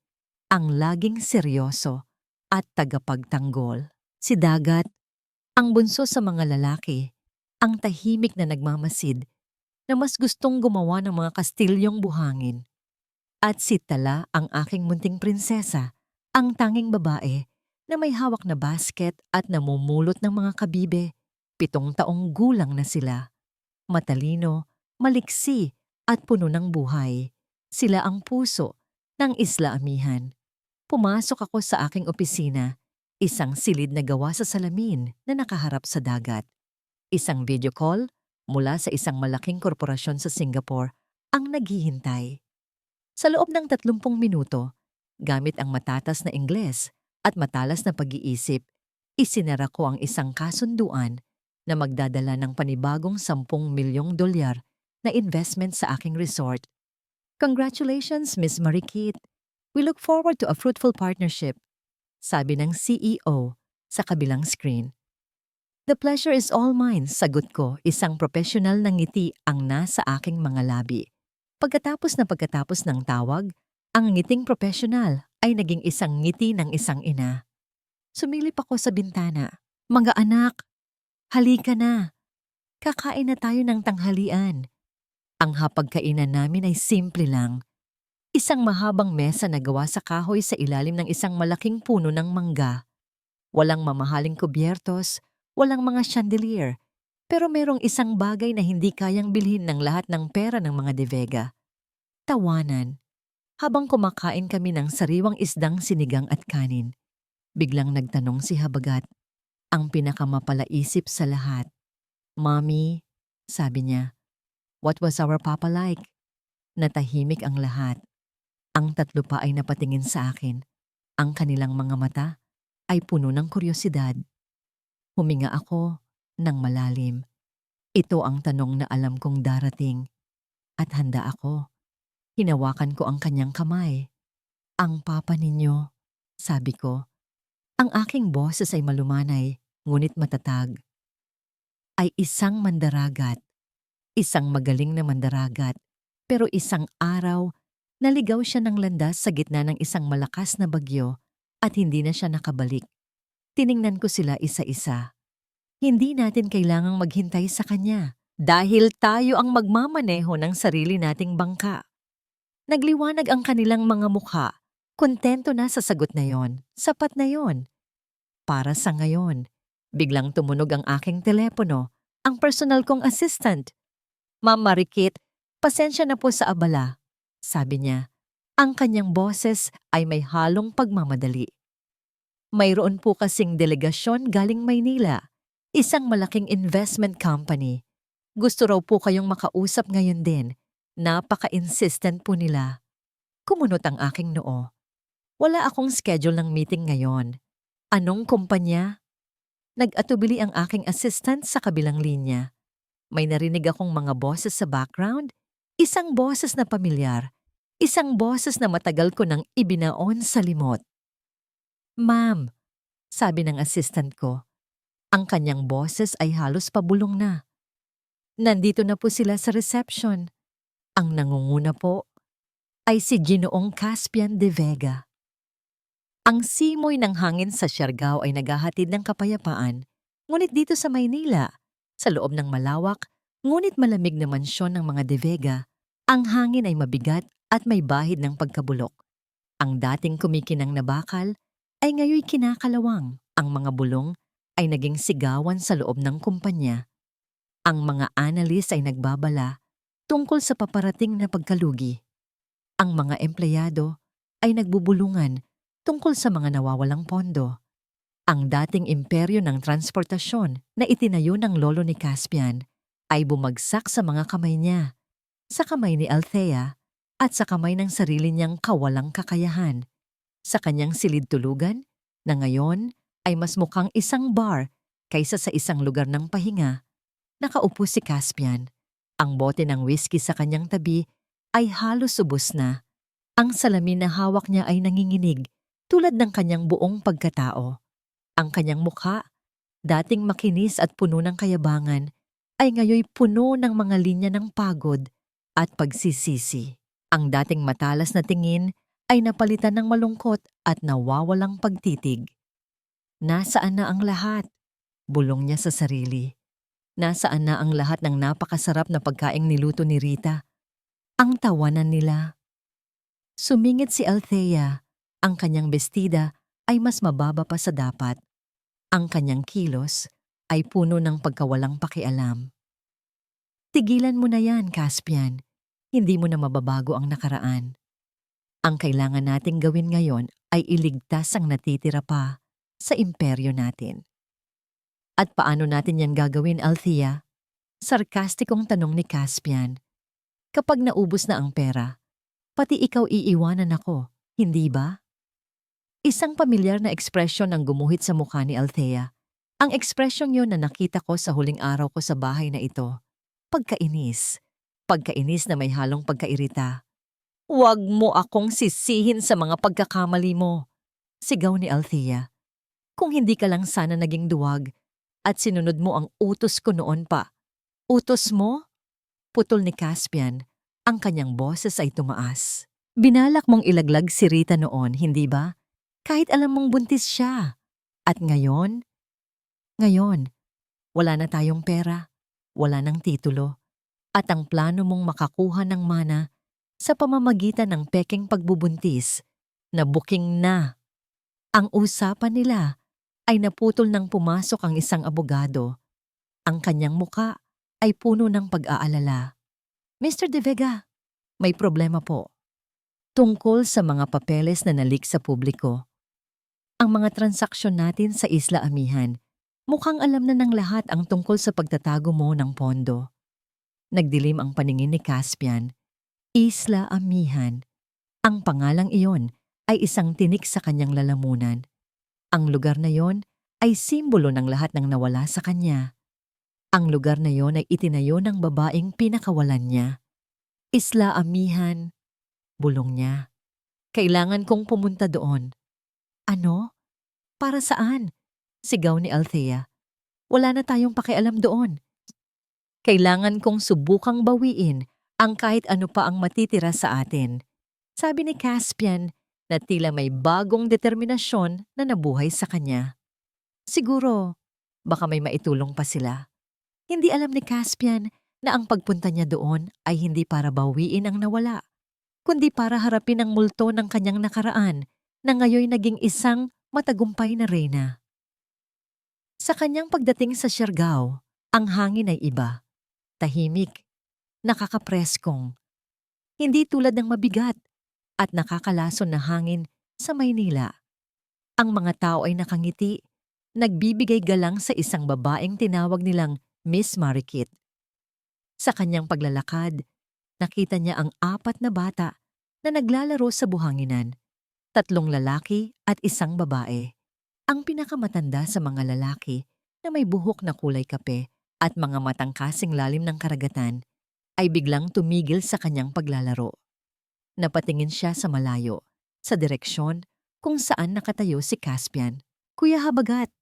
ang laging seryoso at tagapagtanggol. Si Dagat, ang bunso sa mga lalaki, ang tahimik na nagmamasid na mas gustong gumawa ng mga kastilyong buhangin. At si Tala, ang aking munting prinsesa, ang tanging babae na may hawak na basket at namumulot ng mga kabibe. 7 taong gulang na sila. Matalino, maliksi at puno ng buhay. Sila ang puso ng Isla Amihan. Pumasok ako sa aking opisina, isang silid na gawa sa salamin na nakaharap sa dagat. Isang video call mula sa isang malaking korporasyon sa Singapore ang naghihintay. Sa loob ng 30 minuto, gamit ang matatas na Ingles at matalas na pag-iisip, isinara ko ang isang kasunduan na magdadala ng panibagong 10 milyong dolyar na investment sa aking resort. Congratulations, Miss Marikit. We look forward to a fruitful partnership, sabi ng CEO sa kabilang screen. The pleasure is all mine, sagot ko, isang profesional na ngiti ang nasa aking mga labi. Pagkatapos ng tawag, ang ngiting profesional ay naging isang ngiti ng isang ina. Sumilip ako sa bintana. Mga anak, halika na. Kakain na tayo ng tanghalian. Ang hapagkainan namin ay simple lang. Isang mahabang mesa na gawa sa kahoy sa ilalim ng isang malaking puno ng mangga. Walang mamahaling kubyertos, walang mga chandelier, pero merong isang bagay na hindi kayang bilhin ng lahat ng pera ng mga De Vega. Tawanan. Habang kumakain kami ng sariwang isdang sinigang at kanin, biglang nagtanong si Habagat, ang pinakamapalaisip sa lahat. Mommy, sabi niya, what was our papa like? Natahimik ang lahat. Ang 3 pa ay napatingin sa akin. Ang kanilang mga mata ay puno ng kuryosidad. Huminga ako ng malalim. Ito ang tanong na alam kong darating. At handa ako. Hinawakan ko ang kanyang kamay. Ang papa ninyo, sabi ko. Ang aking boses ay malumanay, ngunit matatag. Ay isang mandaragat. Isang magaling na mandaragat. Pero isang araw, naligaw siya ng landas sa gitna ng isang malakas na bagyo at hindi na siya nakabalik. Tiningnan ko sila isa-isa. Hindi natin kailangang maghintay sa kanya dahil tayo ang magmamaneho ng sarili nating bangka. Nagliwanag ang kanilang mga mukha. Kontento na sa sagot na yon. Sapat na yon. Para sa ngayon, biglang tumunog ang aking telepono, ang personal kong assistant. Ma'am Marikit, pasensya na po sa abala, sabi niya. Ang kanyang boses ay may halong pagmamadali. Mayroon po kasing delegasyon galing Maynila, isang malaking investment company. Gusto raw po kayong makausap ngayon din. Napaka-insistent po nila. Kumunot ang aking noo. Wala akong schedule ng meeting ngayon. Anong kumpanya? Nag-atubili ang aking assistant sa kabilang linya. May narinig akong mga boses sa background, isang boses na pamilyar, isang boses na matagal ko nang ibinaon sa limot. Ma'am, sabi ng assistant ko. Ang kanyang boses ay halos pabulong na. Nandito na po sila sa reception. Ang nangunguna po ay si Ginoong Caspian De Vega. Ang simoy ng hangin sa Siargao ay naghahatid ng kapayapaan, ngunit dito sa Maynila, sa loob ng malawak, ngunit malamig na mansyon ng mga De Vega, ang hangin ay mabigat at may bahid ng pagkabulok. Ang dating kumikinang na bakal ay ngayoy kinakalawang. Ang mga bulong ay naging sigawan sa loob ng kumpanya. Ang mga analyst ay nagbabala tungkol sa paparating na pagkalugi. Ang mga empleyado ay nagbubulungan tungkol sa mga nawawalang pondo. Ang dating imperyo ng transportasyon na itinayo ng lolo ni Caspian ay bumagsak sa mga kamay niya, sa kamay ni Althea at sa kamay ng sarili niyang kawalang kakayahan. Sa kanyang silid tulugan na ngayon ay mas mukhang isang bar kaysa sa isang lugar ng pahinga. Nakaupo si Caspian. Ang bote ng whiskey sa kanyang tabi ay halos ubos na. Ang salamin na hawak niya ay nanginginig tulad ng kanyang buong pagkatao. Ang kanyang mukha Dating makinis at puno ng kayabangan, ay ngayoy puno ng mga linya ng pagod at pagsisisi. Ang dating matalas na tingin ay napalitan ng malungkot at nawawalang pagtitig. Nasaan na ang lahat? Bulong niya sa sarili. Nasaan na ang lahat ng napakasarap na pagkaing niluto ni Rita? Ang tawanan nila. Sumingit si Althea. Ang kanyang bestida ay mas mababa pa sa dapat. Ang kanyang kilos ay puno ng pagkawalang pakialam. Tigilan mo na yan, Caspian. Hindi mo na mababago ang nakaraan. Ang kailangan nating gawin ngayon ay iligtas ang natitira pa sa imperyo natin. At paano natin yan gagawin, Althea? Sarkastikong tanong ni Caspian. Kapag naubos na ang pera, pati ikaw iiwanan ako, hindi ba? Isang pamilyar na ekspresyon ang gumuhit sa mukha ni Althea. Ang ekspresyong yun na nakita ko sa huling araw ko sa bahay na ito. Pagkainis. Pagkainis na may halong pagkairita. Huwag mo akong sisihin sa mga pagkakamali mo, sigaw ni Althea. Kung hindi ka lang sana naging duwag at sinunod mo ang utos ko noon pa. Utos mo? Putol ni Caspian. Ang kanyang boses ay tumaas. Binalak mong ilaglag si Rita noon, hindi ba? Kahit alam mong buntis siya. At ngayon? Ngayon, wala na tayong pera, wala ng titulo, at ang plano mong makakuha ng mana sa pamamagitan ng pekeng pagbubuntis na booking na. Ang usapan nila ay naputol nang pumasok ang isang abogado. Ang kanyang muka ay puno ng pag-aalala. Mr. De Vega, may problema po. Tungkol sa mga papeles na nalik sa publiko. Ang mga transaksyon natin sa Isla Amihan, mukhang alam na ng lahat ang tungkol sa pagtatago mo ng pondo. Nagdilim ang paningin ni Caspian. Isla Amihan. Ang pangalang iyon ay isang tinik sa kanyang lalamunan. Ang lugar na iyon ay simbolo ng lahat ng nawala sa kanya. Ang lugar na iyon ay itinayo ng babaeng pinakawalan niya. Isla Amihan, bulong niya. Kailangan kong pumunta doon. Ano? Para saan? Sigaw ni Althea. Wala na tayong pakialam doon. Kailangan kong subukang bawiin ang kahit ano pa ang matitira sa atin. Sabi ni Caspian na tila may bagong determinasyon na nabuhay sa kanya. Siguro, baka may maitulong pa sila. Hindi alam ni Caspian na ang pagpunta niya doon ay hindi para bawiin ang nawala, kundi para harapin ang multo ng kanyang nakaraan na ngayoy naging isang matagumpay na reyna. Sa kanyang pagdating sa Siargao, ang hangin ay iba. Tahimik, nakakapreskong. Hindi tulad ng mabigat at nakakalason na hangin sa Maynila. Ang mga tao ay nakangiti, nagbibigay galang sa isang babaeng tinawag nilang Miss Marikit. Sa kanyang paglalakad, nakita niya ang 4 na bata na naglalaro sa buhanginan. 3 lalaki at 1 babae. Ang pinakamatanda sa mga lalaki na may buhok na kulay kape at mga matang kasing lalim ng karagatan ay biglang tumigil sa kanyang paglalaro. Napatingin siya sa malayo, sa direksyon kung saan nakatayo si Caspian. Kuya Habagat,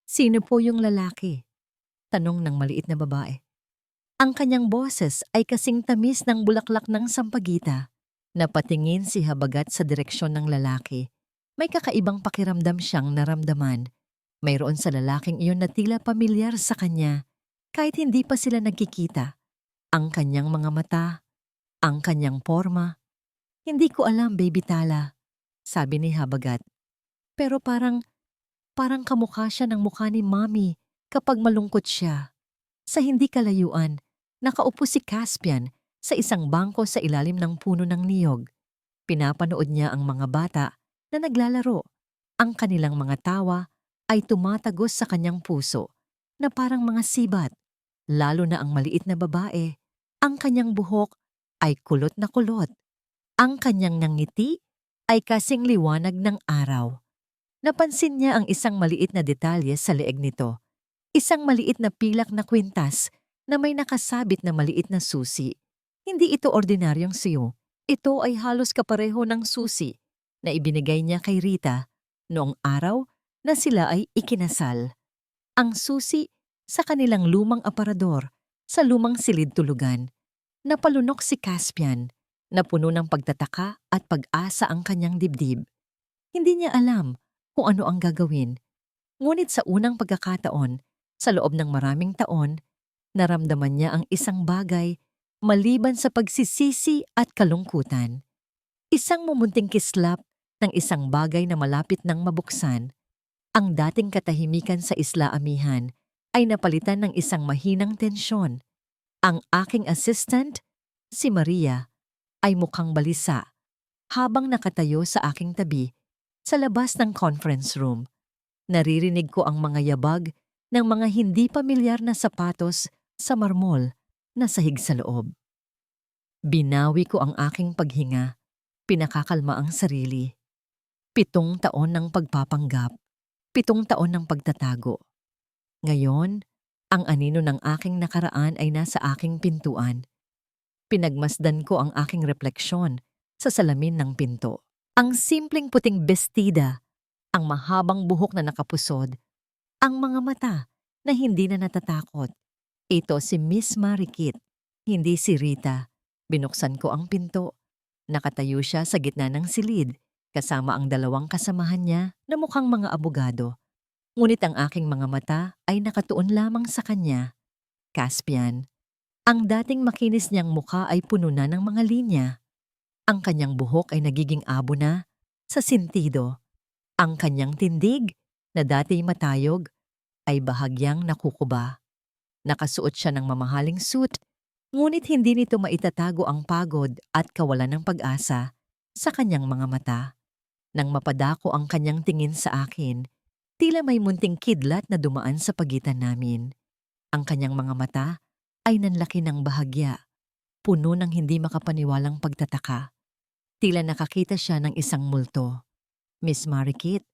sino po yung lalaki? Tanong ng maliit na babae. Ang kanyang boses ay kasing tamis ng bulaklak ng sampagita. Napatingin si Habagat sa direksyon ng lalaki. May kakaibang pakiramdam siyang naramdaman. Mayroon sa lalaking iyon na tila pamilyar sa kanya, kahit hindi pa sila nagkikita. Ang kanyang mga mata, ang kanyang porma. Hindi ko alam, Baby Tala, sabi ni Habagat. Pero parang kamukha siya ng mukha ni Mommy kapag malungkot siya. Sa hindi kalayuan, nakaupo si Caspian sa isang bangko sa ilalim ng puno ng niyog. Pinapanood niya ang mga bata na naglalaro. Ang kanilang mga tawa ay tumatagos sa kanyang puso na parang mga sibat, lalo na ang maliit na babae. Ang kanyang buhok ay kulot na kulot. Ang kanyang ngiti ay kasing liwanag ng araw. Napansin niya ang isang maliit na detalye sa leeg nito. Isang maliit na pilak na kwintas na may nakasabit na maliit na susi. Hindi ito ordinaryong siyo. Ito ay halos kapareho ng susi na ibinigay niya kay Rita noong araw na sila ay ikinasal. ang susi sa kanilang lumang aparador sa lumang silid tulugan. Napalunok si Caspian, na puno ng pagtataka at pag-asa ang kanyang dibdib. Hindi niya alam kung ano ang gagawin. Ngunit sa unang pagkakataon, sa loob ng maraming taon, naramdaman niya ang isang bagay maliban sa pagsisisi at kalungkutan. Isang mumunting kislap ng isang bagay na malapit nang mabuksan. Ang dating katahimikan sa Isla Amihan ay napalitan ng isang mahinang tensyon. Ang aking assistant, si Maria, ay mukhang balisa habang nakatayo sa aking tabi sa labas ng conference room. Naririnig ko ang mga yabag ng mga hindi pamilyar na sapatos sa marmol na sahig sa loob. Binawi ko ang aking paghinga, pinakakalma ang sarili. 7 taon ng pagpapanggap, 7 taon ng pagtatago. Ngayon, ang anino ng aking nakaraan ay nasa aking pintuan. Pinagmasdan ko ang aking refleksyon sa salamin ng pinto. Ang simpleng puting bestida, ang mahabang buhok na nakapusod, ang mga mata na hindi na natatakot. Ito si Miss Marikit, hindi si Rita. Binuksan ko ang pinto. Nakatayo siya sa gitna ng silid, kasama ang 2 kasamahan niya na mukhang mga abogado. Ngunit ang aking mga mata ay nakatuon lamang sa kanya. Caspian. Ang dating makinis niyang mukha ay puno na ng mga linya. Ang kanyang buhok ay nagiging abo na sa sintido. Ang kanyang tindig, na dati matayog, ay bahagyang nakukuba. Nakasuot siya ng mamahaling suit, ngunit hindi nito maitatago ang pagod at kawalan ng pag-asa sa kanyang mga mata. Nang mapadako ang kanyang tingin sa akin, tila may munting kidlat na dumaan sa pagitan namin. Ang kanyang mga mata ay nanlaki ng bahagya, puno ng hindi makapaniwalang pagtataka. Tila nakakita siya ng isang multo. Miss Marikit,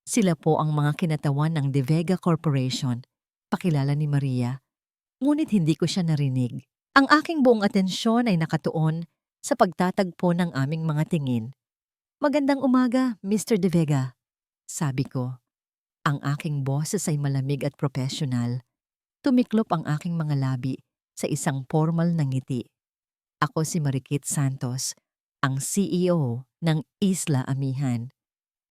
sila po ang mga kinatawan ng De Vega Corporation, pakilala ni Maria. Ngunit hindi ko siya narinig. Ang aking buong atensyon ay nakatuon sa pagtatagpo ng aming mga tingin. "Magandang umaga, Mr. De Vega," sabi ko. Ang aking boses ay malamig at profesional. Tumiklop ang aking mga labi sa isang formal na ngiti. Ako si Marikit Santos, ang CEO ng Isla Amihan.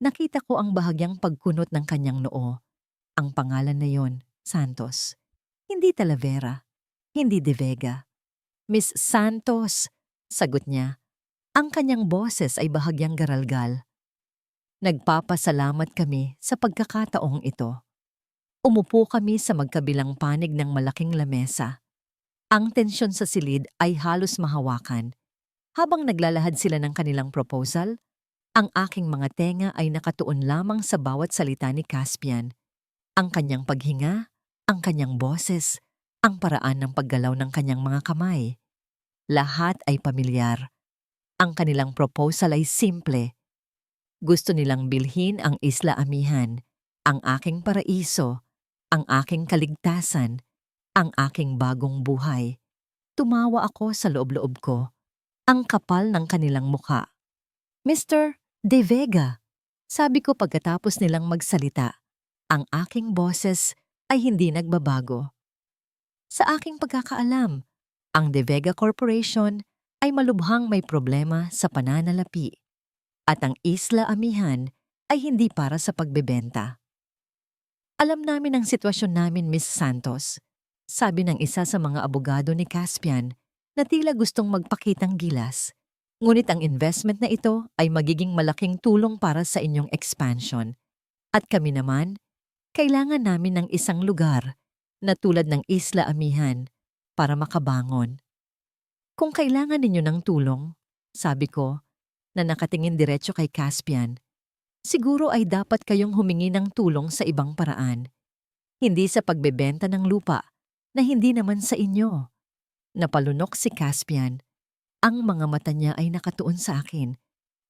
Nakita ko ang bahagyang pagkunot ng kanyang noo. Ang pangalan na yon, Santos. Hindi Talavera, hindi De Vega. "Miss Santos," sagot niya. Ang kanyang boses ay bahagyang garalgal. Nagpapasalamat kami sa pagkakataong ito. Umupo kami sa magkabilang panig ng malaking lamesa. Ang tensyon sa silid ay halos mahawakan. Habang naglalahad sila ng kanilang proposal, ang aking mga tenga ay nakatuon lamang sa bawat salita ni Caspian. Ang kanyang paghinga, ang kanyang boses, ang paraan ng paggalaw ng kanyang mga kamay. Lahat ay pamilyar. Ang kanilang proposal ay simple. Gusto nilang bilhin ang Isla Amihan, ang aking paraiso, ang aking kaligtasan, ang aking bagong buhay. Tumawa ako sa loob-loob ko. Ang kapal ng kanilang mukha. "Mr. De Vega," sabi ko pagkatapos nilang magsalita. Ang aking boses ay hindi nagbabago. Sa aking pagkakaalam, ang De Vega Corporation ay malubhang may problema sa pananalapi. At ang Isla Amihan ay hindi para sa pagbebenta. "Alam namin ang sitwasyon namin, Miss Santos," sabi ng isa sa mga abogado ni Caspian na tila gustong magpakitang gilas. "Ngunit ang investment na ito ay magiging malaking tulong para sa inyong expansion. At kami naman, kailangan namin ng isang lugar na tulad ng Isla Amihan para makabangon." "Kung kailangan ninyo ng tulong," sabi ko, na nakatingin diretso kay Caspian, "siguro ay dapat kayong humingi ng tulong sa ibang paraan. Hindi sa pagbebenta ng lupa na hindi naman sa inyo." Napalunok si Caspian. Ang mga mata niya ay nakatuon sa akin,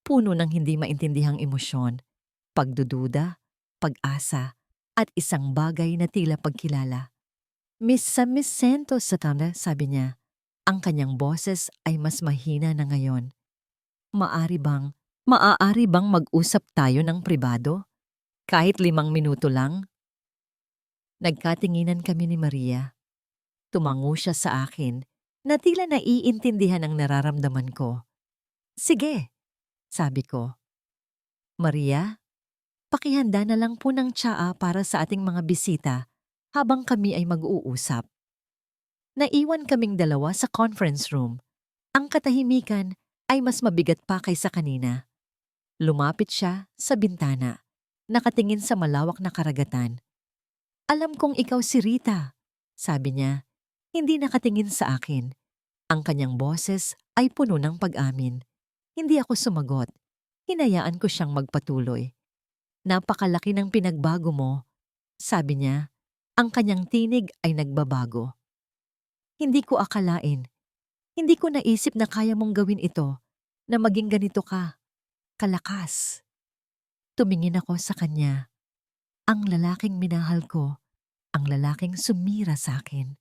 puno ng hindi maintindihang emosyon, pagdududa, pag-asa, at isang bagay na tila pagkilala. "Miss Santos," sabi niya. Ang kanyang boses ay mas mahina na ngayon. Maaari bang mag-usap tayo ng pribado? Kahit 5 minuto lang?" Nagkatinginan kami ni Maria. Tumango siya sa akin na tila naiintindihan ang nararamdaman ko. Sige, sabi ko. Maria, pakihanda na lang po ng tsaa para sa ating mga bisita habang kami ay mag-uusap. Naiwan kaming dalawa sa conference room. Ang katahimikan ay mas mabigat pa kaysa kanina. Lumapit siya sa bintana, nakatingin sa malawak na karagatan. Alam kong ikaw si Rita, sabi niya, hindi nakatingin sa akin. Ang kanyang boses ay puno ng pag-amin. Hindi ako sumagot. Hinayaan ko siyang magpatuloy. Napakalaki ng pinagbago mo, sabi niya. Ang kanyang tinig ay nagbabago. Hindi ko akalain. Hindi ko naisip na kaya mong gawin ito, na maging ganito ka. Kalakas. Tumingin ako sa kanya. Ang lalaking minahal ko, ang lalaking sumira sa akin.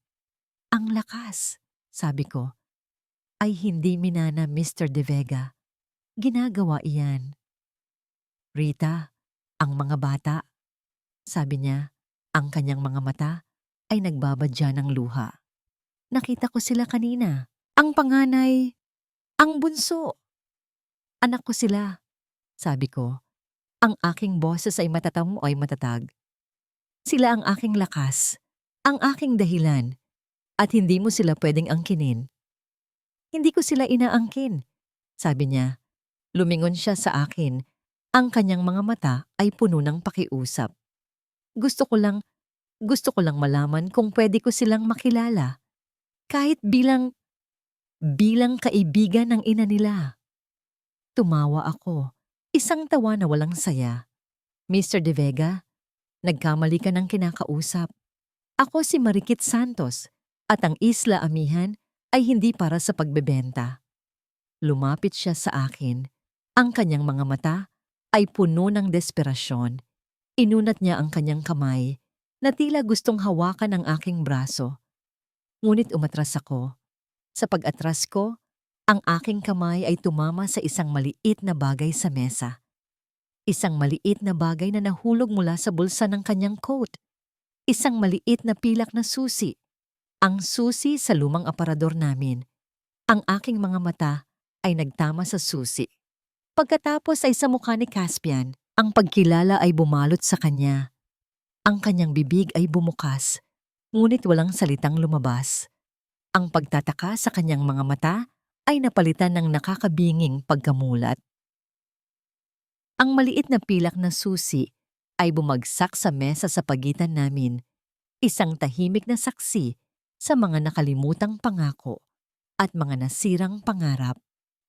Ang lakas, sabi ko, ay hindi minana Mr. De Vega. Ginagawa iyan. Rita, ang mga bata, sabi niya, ang kanyang mga mata ay nagbabadya ng luha. Nakita ko sila kanina. Ang panganay, ang bunso. Anak ko sila, sabi ko. Ang aking boses ay matatag o ay matatag. Sila ang aking lakas, ang aking dahilan, at hindi mo sila pwedeng angkinin. Hindi ko sila inaangkin, sabi niya. Lumingon siya sa akin. Ang kanyang mga mata ay puno ng pakiusap. Gusto ko lang malaman kung pwede ko silang makilala. Kahit bilang kaibigan ng ina nila. Tumawa ako. Isang tawa na walang saya. Mr. De Vega, nagkamali ka ng kinakausap. Ako si Marikit Santos at ang Isla Amihan ay hindi para sa pagbebenta. Lumapit siya sa akin. Ang kanyang mga mata ay puno ng desperasyon. Inunat niya ang kanyang kamay na tila gustong hawakan ang aking braso. Ngunit umatras ako. Sa pag-atras ko, ang aking kamay ay tumama sa isang maliit na bagay sa mesa. Isang maliit na bagay na nahulog mula sa bulsa ng kanyang coat. Isang maliit na pilak na susi. Ang susi sa lumang aparador namin. Ang aking mga mata ay nagtama sa susi. Pagkatapos ay sa mukha ni Caspian, ang pagkilala ay bumalot sa kanya. Ang kanyang bibig ay bumukas, ngunit walang salitang lumabas. Ang pagtataka sa kanyang mga mata ay napalitan ng nakakabinging pagkamulat. Ang maliit na pilak na susi ay bumagsak sa mesa sa pagitan namin, isang tahimik na saksi sa mga nakalimutang pangako at mga nasirang pangarap.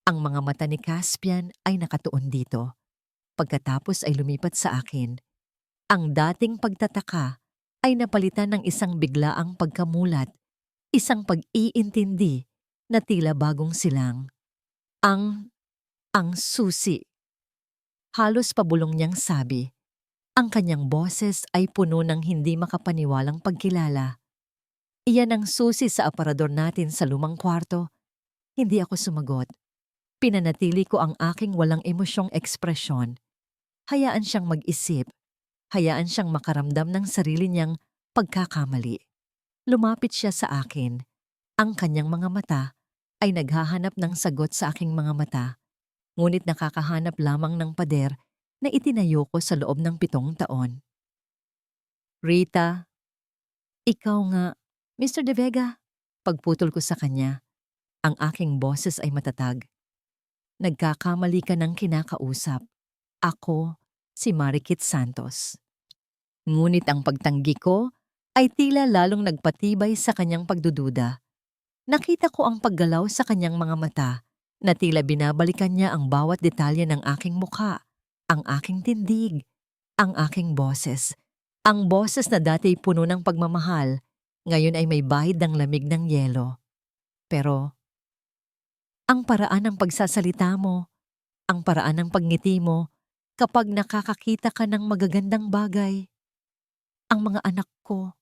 Ang mga mata ni Caspian ay nakatuon dito. Pagkatapos ay lumipat sa akin. Ang dating pagtataka ay napalitan ng isang biglaang pagkamulat, isang pag-iintindi na tila bagong silang. Ang susi. Halos pabulong niyang sabi. Ang kanyang boses ay puno ng hindi makapaniwalang pagkilala. Iyan ang susi sa aparador natin sa lumang kwarto. Hindi ako sumagot. Pinanatili ko ang aking walang emosyong ekspresyon. Hayaan siyang mag-isip. Hayaan siyang makaramdam ng sarili niyang pagkakamali. Lumapit siya sa akin. Ang kanyang mga mata ay naghahanap ng sagot sa aking mga mata, ngunit nakakahanap lamang ng pader na itinayo ko sa loob ng 7 taon. Rita, ikaw nga, Mr. De Vega, pagputol ko sa kanya. Ang aking boses ay matatag. Nagkakamali ka ng kinakausap. Ako, si Marikit Santos. Ngunit ang pagtanggi ko ay tila lalong nagpatibay sa kanyang pagdududa. Nakita ko ang paggalaw sa kanyang mga mata na tila binabalikan niya ang bawat detalye ng aking mukha, ang aking tindig, ang aking boses. Ang boses na dati puno ng pagmamahal, ngayon ay may bahid ng lamig ng yelo. Pero ang paraan ng pagsasalita mo, ang paraan ng pagngiti mo, kapag nakakakita ka ng magagandang bagay. Ang mga anak ko.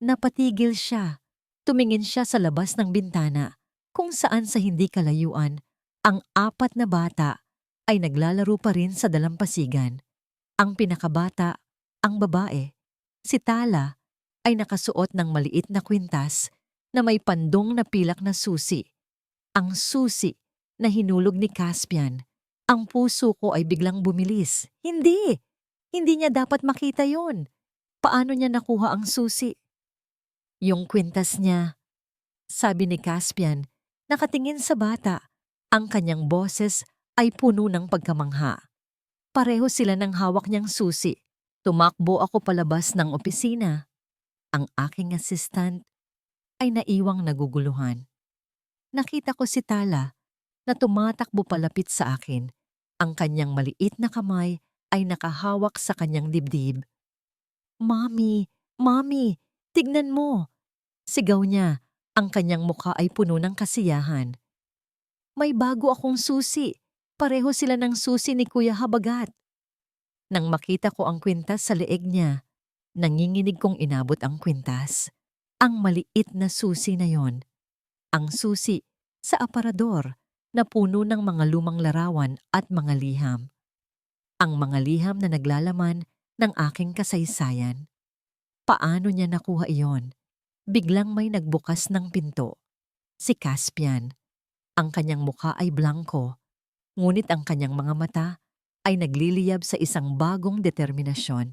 Napatigil siya. Tumingin siya sa labas ng bintana, kung saan sa hindi kalayuan, ang 4 na bata ay naglalaro pa rin sa dalampasigan. Ang pinakabata, ang babae, Si Tala ay nakasuot ng maliit na kwintas na may pandong na pilak na susi. Ang susi na hinulog ni Caspian. Ang puso ko ay biglang bumilis. Hindi! Hindi niya dapat makita yon. Paano niya nakuha ang susi? Yung kwintas niya, sabi ni Caspian, nakatingin sa bata. Ang kanyang boses ay puno ng pagkamangha. Pareho sila ng hawak niyang susi. Tumakbo ako palabas ng opisina. Ang aking assistant ay naiwang naguguluhan. Nakita ko si Tala na tumatakbo palapit sa akin. Ang kanyang maliit na kamay ay nakahawak sa kanyang dibdib. "Mommy! Mommy! Tignan mo!" Sigaw niya. Ang kanyang mukha ay puno ng kasiyahan. "May bago akong susi. Pareho sila ng susi ni Kuya Habagat." Nang makita ko ang kwintas sa leeg niya, nanginginig kong inabot ang kwintas. Ang maliit na susi na yon. Ang susi sa aparador na puno ng mga lumang larawan at mga liham. Ang mga liham na naglalaman ng aking kasaysayan. Paano niya nakuha iyon? Biglang may nagbukas ng pinto. Si Caspian. Ang kanyang mukha ay blanko, ngunit ang kanyang mga mata ay nagliliyab sa isang bagong determinasyon.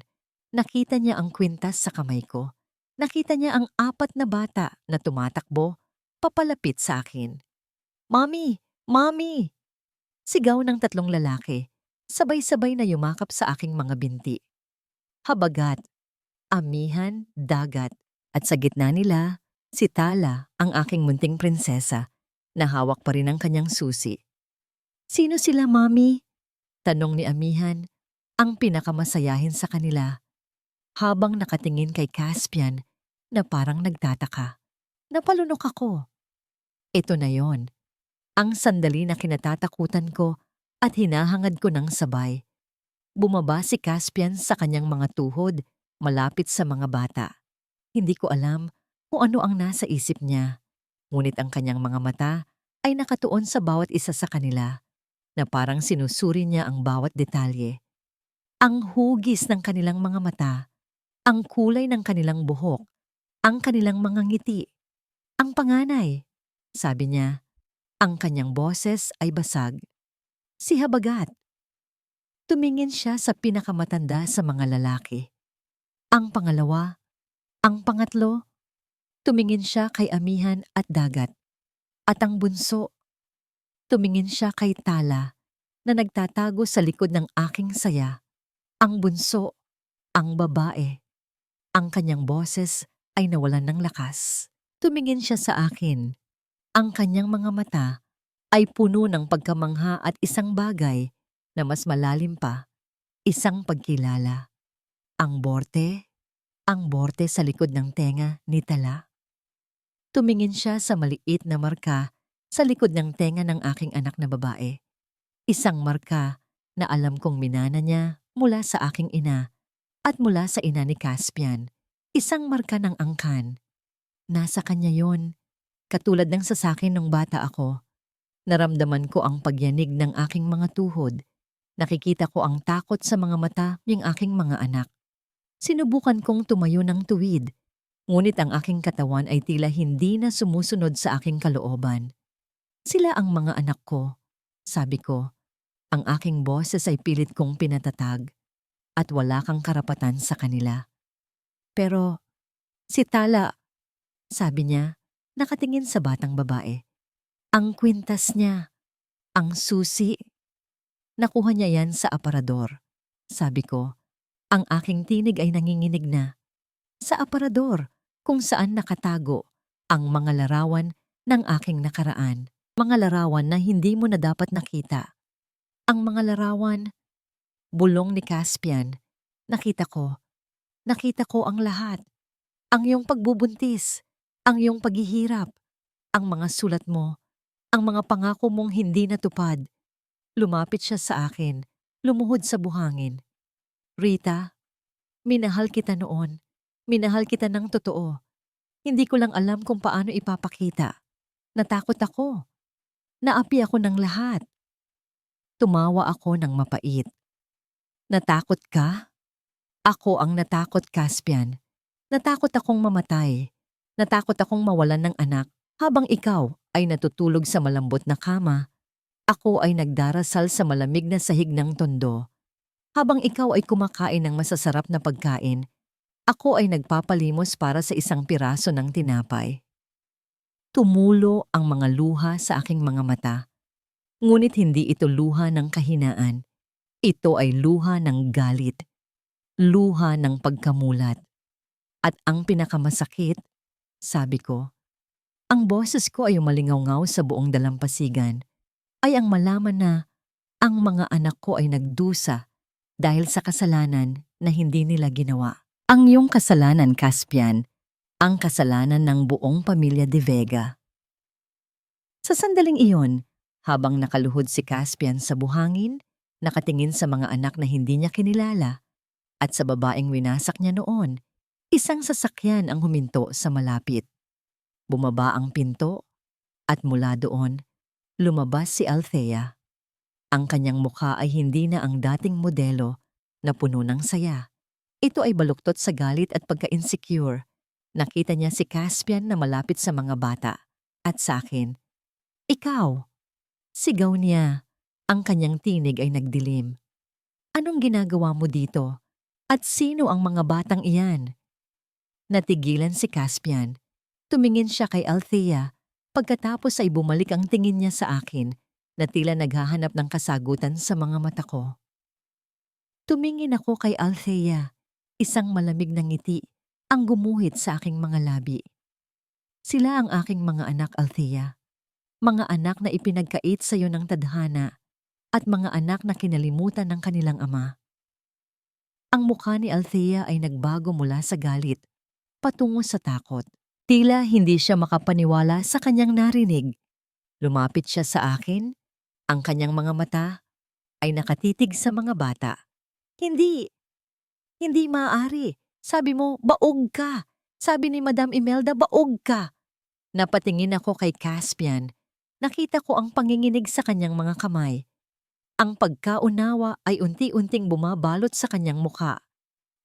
Nakita niya ang kwintas sa kamay ko. Nakita niya ang 4 na bata na tumatakbo papalapit sa akin. "Mommy! Mommy!" Sigaw ng 3 lalaki. Sabay-sabay na yumakap sa aking mga binti. Habagat, amihan, dagat, at sa gitna nila, si Tala, ang aking munting prinsesa, na hawak pa rin ang kanyang susi. "Sino sila, Mommy?" Tanong ni amihan, ang pinakamasayahin sa kanila, habang nakatingin kay Caspian na parang nagtataka. Napalunok ako. Ito na yon. Ang sandali na kinatatakutan ko at hinahangad ko ng sabay. Bumaba si Caspian sa kanyang mga tuhod, malapit sa mga bata. Hindi ko alam kung ano ang nasa isip niya, ngunit ang kanyang mga mata ay nakatuon sa bawat isa sa kanila, na parang sinusuri niya ang bawat detalye. Ang hugis ng kanilang mga mata, ang kulay ng kanilang buhok, ang kanilang mga ngiti. "Ang panganay," sabi niya. Ang kanyang boses ay basag. "Si Habagat." Tumingin siya sa pinakamatanda sa mga lalaki. Ang pangalawa, ang pangatlo, tumingin siya kay amihan at dagat. At ang bunso, tumingin siya kay Tala na nagtatago sa likod ng aking saya. Ang bunso, ang babae. Ang kanyang boses ay nawalan ng lakas. Tumingin siya sa akin. Ang kanyang mga mata ay puno ng pagkamangha at isang bagay na mas malalim pa, isang pagkilala. Ang borte sa likod ng tenga ni Tala. Tumingin siya sa maliit na marka sa likod ng tenga ng aking anak na babae. Isang marka na alam kong minana niya mula sa aking ina at mula sa ina ni Caspian. Isang marka ng angkan. Nasa kanya yon, katulad ng sa sakin nung bata ako. Naramdaman ko ang pagyanig ng aking mga tuhod. Nakikita ko ang takot sa mga mata ng aking mga anak. Sinubukan kong tumayo ng tuwid, ngunit ang aking katawan ay tila hindi na sumusunod sa aking kalooban. "Sila ang mga anak ko," sabi ko. Ang aking boses ay pilit kong pinatatag, at wala kang karapatan sa kanila. "Pero, si Tala," sabi niya, nakatingin sa batang babae. "Ang kwintas niya, ang susi. Nakuha niya yan sa aparador." Sabi ko, ang aking tinig ay nanginginig na. Sa aparador, kung saan nakatago ang mga larawan ng aking nakaraan. Mga larawan na hindi mo na dapat nakita. Ang mga larawan, bulong ni Caspian. Nakita ko ang lahat. Ang iyong pagbubuntis, ang iyong paghihirap, ang mga sulat mo, ang mga pangako mong hindi natupad. Lumapit siya sa akin, lumuhod sa buhangin. "Rita, minahal kita noon. Minahal kita ng totoo. Hindi ko lang alam kung paano ipapakita. Natakot ako. Naapi ako ng lahat." Tumawa ako ng mapait. "Natakot ka?" "Ako ang natakot, Caspian. Natakot akong mamatay. Natakot akong mawalan ng anak habang ikaw ay natutulog sa malambot na kama. Ako ay nagdarasal sa malamig na sahig ng tondo. Habang ikaw ay kumakain ng masasarap na pagkain, ako ay nagpapalimos para sa isang piraso ng tinapay. Tumulo ang mga luha sa aking mga mata. Ngunit hindi ito luha ng kahinaan. Ito ay luha ng galit. Luha ng pagkamulat. At ang pinakamasakit, sabi ko, ang boses ko ay umalingaw-ngaw sa buong dalampasigan, ay ang malaman na ang mga anak ko ay nagdusa dahil sa kasalanan na hindi nila ginawa. Ang iyong kasalanan, Caspian, ang kasalanan ng buong pamilya de Vega. Sa sandaling iyon, habang nakaluhod si Caspian sa buhangin, nakatingin sa mga anak na hindi niya kinilala, at sa babaeng winasak niya noon, isang sasakyan ang huminto sa malapit. Bumaba ang pinto, at mula doon, lumabas si Althea. Ang kanyang mukha ay hindi na ang dating modelo na puno ng saya. Ito ay baluktot sa galit at pagka-insecure. Nakita niya si Caspian na malapit sa mga bata. At sa akin, "Ikaw!" Sigaw niya. Ang kanyang tinig ay nagdilim. "Anong ginagawa mo dito? At sino ang mga batang iyan?" Natigilan si Caspian. Tumingin siya kay Althea. Pagkatapos ay bumalik ang tingin niya sa akin na tila naghahanap ng kasagutan sa mga mata ko. Tumingin ako kay Althea. Isang malamig na ngiti ang gumuhit sa aking mga labi. Sila ang aking mga anak, Althea. Mga anak na ipinagkait sa iyo ng tadhana at mga anak na kinalimutan ng kanilang ama. Ang mukha ni Althea ay nagbago mula sa galit patungo sa takot. Tila hindi siya makapaniwala sa kanyang narinig. Lumapit siya sa akin. Ang kanyang mga mata ay nakatitig sa mga bata. Hindi maaari. Sabi mo, baog ka. Sabi ni Madam Imelda, baog ka. Napatingin ako kay Caspian. Nakita ko ang panginginig sa kanyang mga kamay. Ang pagkaunawa ay unti-unting bumabalot sa kanyang mukha.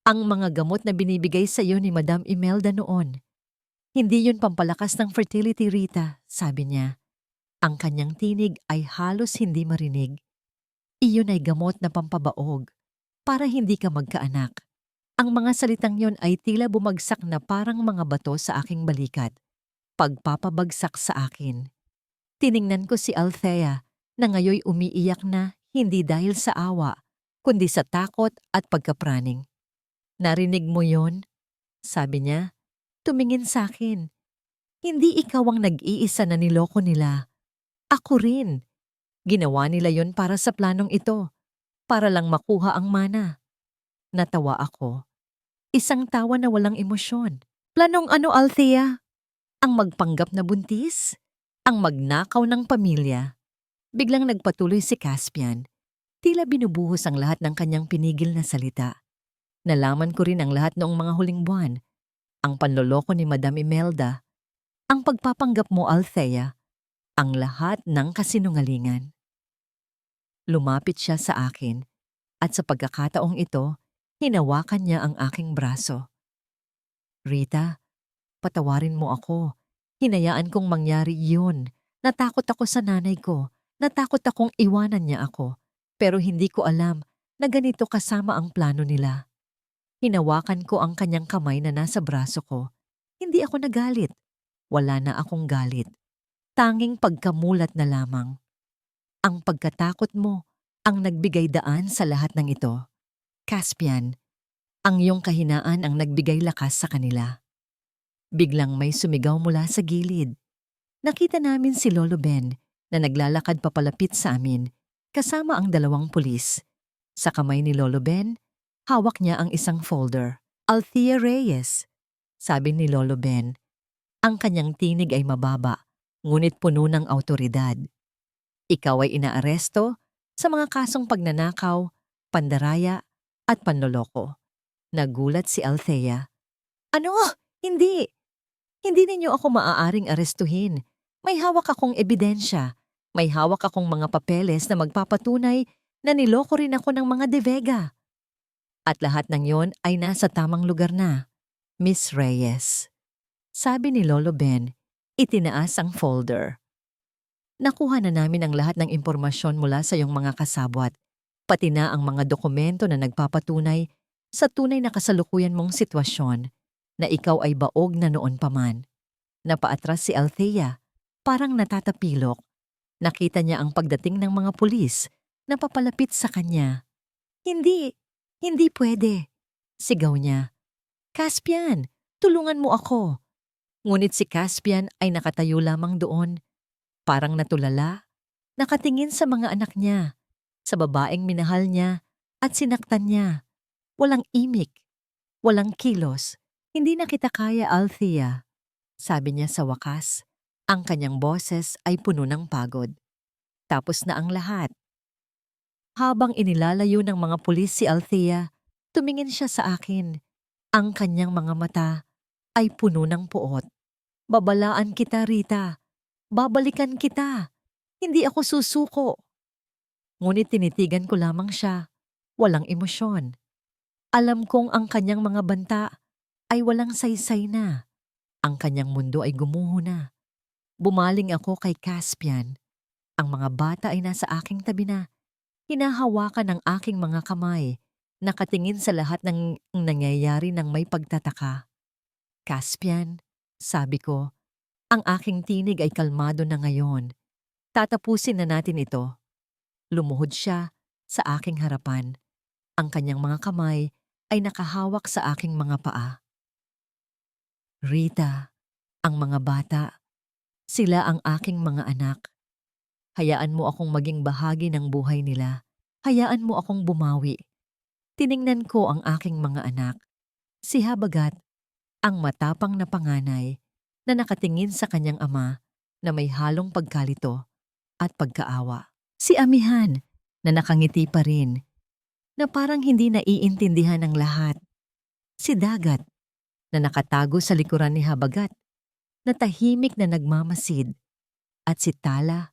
Ang mga gamot na binibigay sa iyo ni Madam Imelda noon. Hindi yun pampalakas ng fertility, Rita, sabi niya. Ang kanyang tinig ay halos hindi marinig. Iyon ay gamot na pampabaog para hindi ka magkaanak. Ang mga salitang yon ay tila bumagsak na parang mga bato sa aking balikat. Pagpapabagsak sa akin. Tiningnan ko si Althea na ngayoy umiiyak na hindi dahil sa awa, kundi sa takot at pagkapraning. "Narinig mo yon?" sabi niya. Tumingin sa akin. "Hindi ikaw ang nag-iisa na niloko nila. Ako rin. Ginawa nila yon para sa planong ito, para lang makuha ang mana." Natawa ako. Isang tawa na walang emosyon. "Planong ano, Althea? Ang magpanggap na buntis? Ang magnakaw ng pamilya?" Biglang nagpatuloy si Caspian. Tila binubuhos ang lahat ng kanyang pinigil na salita. Nalaman ko rin ang lahat noong mga huling buwan. Ang panloloko ni Madam Imelda. Ang pagpapanggap mo, Althea. Ang lahat ng kasinungalingan. Lumapit siya sa akin at sa pagkakataong ito, hinawakan niya ang aking braso. "Rita, patawarin mo ako. Hinayaan kong mangyari yun. Natakot ako sa nanay ko. Natakot akong iwanan niya ako. Pero hindi ko alam na ganito kasama ang plano nila." Hinawakan ko ang kanyang kamay na nasa braso ko. Hindi ako nagalit. Wala na akong galit. Tanging pagkamulat na lamang. Ang pagkatakot mo ang nagbigay daan sa lahat ng ito. Caspian, ang iyong kahinaan ang nagbigay lakas sa kanila. Biglang may sumigaw mula sa gilid. Nakita namin si Lolo Ben na naglalakad papalapit sa amin kasama ang 2 pulis. Sa kamay ni Lolo Ben, hawak niya ang isang folder. "Althea Reyes," sabi ni Lolo Ben. Ang kanyang tinig ay mababa, ngunit puno ng awtoridad. "Ikaw ay inaaresto sa mga kasong pagnanakaw, pandaraya, at panloloko." Nagulat si Althea. "Ano? Hindi! Hindi ninyo ako maaaring arestuhin. May hawak akong ebidensya. May hawak akong mga papeles na magpapatunay na niloko rin ako ng mga De Vega. At lahat ng yon ay nasa tamang lugar na. Miss Reyes. Sabi ni Lolo Ben, itinaas ang folder. Nakuha na namin ang lahat ng impormasyon mula sa iyong mga kasabwat, pati na ang mga dokumento na nagpapatunay sa tunay na kasalukuyan mong sitwasyon na ikaw ay baog na noon pa man. Napaatras si Althea, parang natatapilok. Nakita niya ang pagdating ng mga pulis na papalapit sa kanya. Hindi, hindi pwede, sigaw niya. Caspian, tulungan mo ako. Ngunit si Caspian ay nakatayo lamang doon. Parang natulala, nakatingin sa mga anak niya, sa babaeng minahal niya at sinaktan niya. Walang imik, walang kilos. Hindi na kita kaya, Althea. Sabi niya sa wakas, ang kanyang boses ay puno ng pagod. Tapos na ang lahat. Habang inilalayo ng mga pulis si Althea, tumingin siya sa akin. Ang kanyang mga mata ay puno ng puot. Babalaan kita, Rita. Babalikan kita. Hindi ako susuko. Ngunit tinitigan ko lamang siya. Walang emosyon. Alam kong ang kanyang mga banta ay walang saysay na. Ang kanyang mundo ay gumuho na. Bumaling ako kay Caspian. Ang mga bata ay nasa aking tabi na. Hinahawakan ng aking mga kamay. Nakatingin sa lahat ng nangyayari ng may pagtataka. Caspian, sabi ko, ang aking tinig ay kalmado na ngayon. Tatapusin na natin ito. Lumuhod siya sa aking harapan. Ang kanyang mga kamay ay nakahawak sa aking mga paa. Rita, ang mga bata, sila ang aking mga anak. Hayaan mo akong maging bahagi ng buhay nila. Hayaan mo akong bumawi. Tiningnan ko ang aking mga anak. Si Habagat, ang matapang na panganay, na nakatingin sa kanyang ama na may halong pagkalito at pagkaawa. Si Amihan na nakangiti pa rin, na parang hindi naiintindihan ng lahat. Si Dagat na nakatago sa likuran ni Habagat, na tahimik na nagmamasid. At si Tala,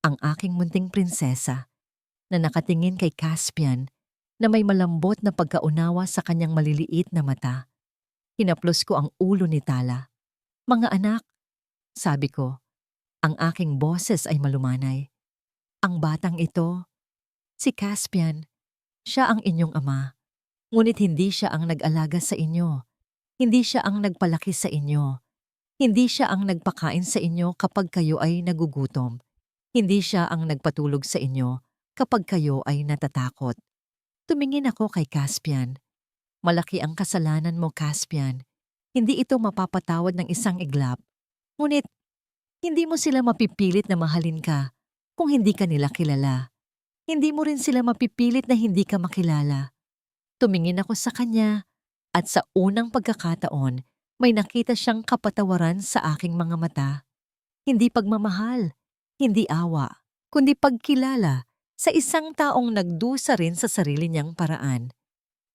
ang aking munting prinsesa, na nakatingin kay Caspian na may malambot na pagkaunawa sa kanyang maliliit na mata. Hinaplos ko ang ulo ni Tala. Mga anak, sabi ko, ang aking boses ay malumanay. Ang batang ito, si Caspian, siya ang inyong ama. Ngunit hindi siya ang nag-alaga sa inyo. Hindi siya ang nagpalaki sa inyo. Hindi siya ang nagpakain sa inyo kapag kayo ay nagugutom. Hindi siya ang nagpatulog sa inyo kapag kayo ay natatakot. Tumingin ako kay Caspian. Malaki ang kasalanan mo, Caspian. Hindi ito mapapatawad ng isang iglap. Ngunit, hindi mo sila mapipilit na mahalin ka kung hindi ka nila kilala. Hindi mo rin sila mapipilit na hindi ka makilala. Tumingin ako sa kanya at sa unang pagkakataon, may nakita siyang kapatawaran sa aking mga mata. Hindi pagmamahal, hindi awa, kundi pagkilala sa isang taong nagdusa rin sa sarili niyang paraan.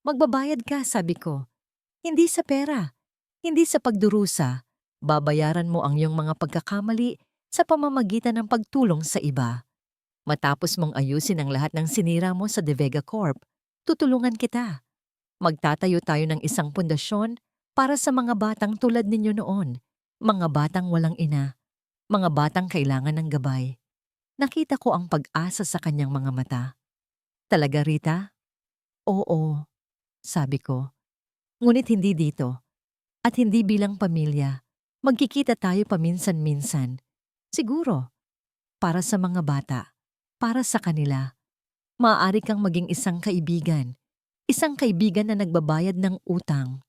Magbabayad ka, sabi ko. Hindi sa pera, hindi sa pagdurusa. Babayaran mo ang iyong mga pagkakamali sa pamamagitan ng pagtulong sa iba. Matapos mong ayusin ang lahat ng sinira mo sa De Vega Corp, tutulungan kita. Magtatayo tayo ng isang pundasyon para sa mga batang tulad ninyo noon. Mga batang walang ina. Mga batang kailangan ng gabay. Nakita ko ang pag-asa sa kanyang mga mata. Talaga, Rita? Oo, sabi ko. Ngunit hindi dito. At hindi bilang pamilya. Magkikita tayo paminsan-minsan. Siguro, para sa mga bata, para sa kanila. Maaari kang maging isang kaibigan. Isang kaibigan na nagbabayad ng utang.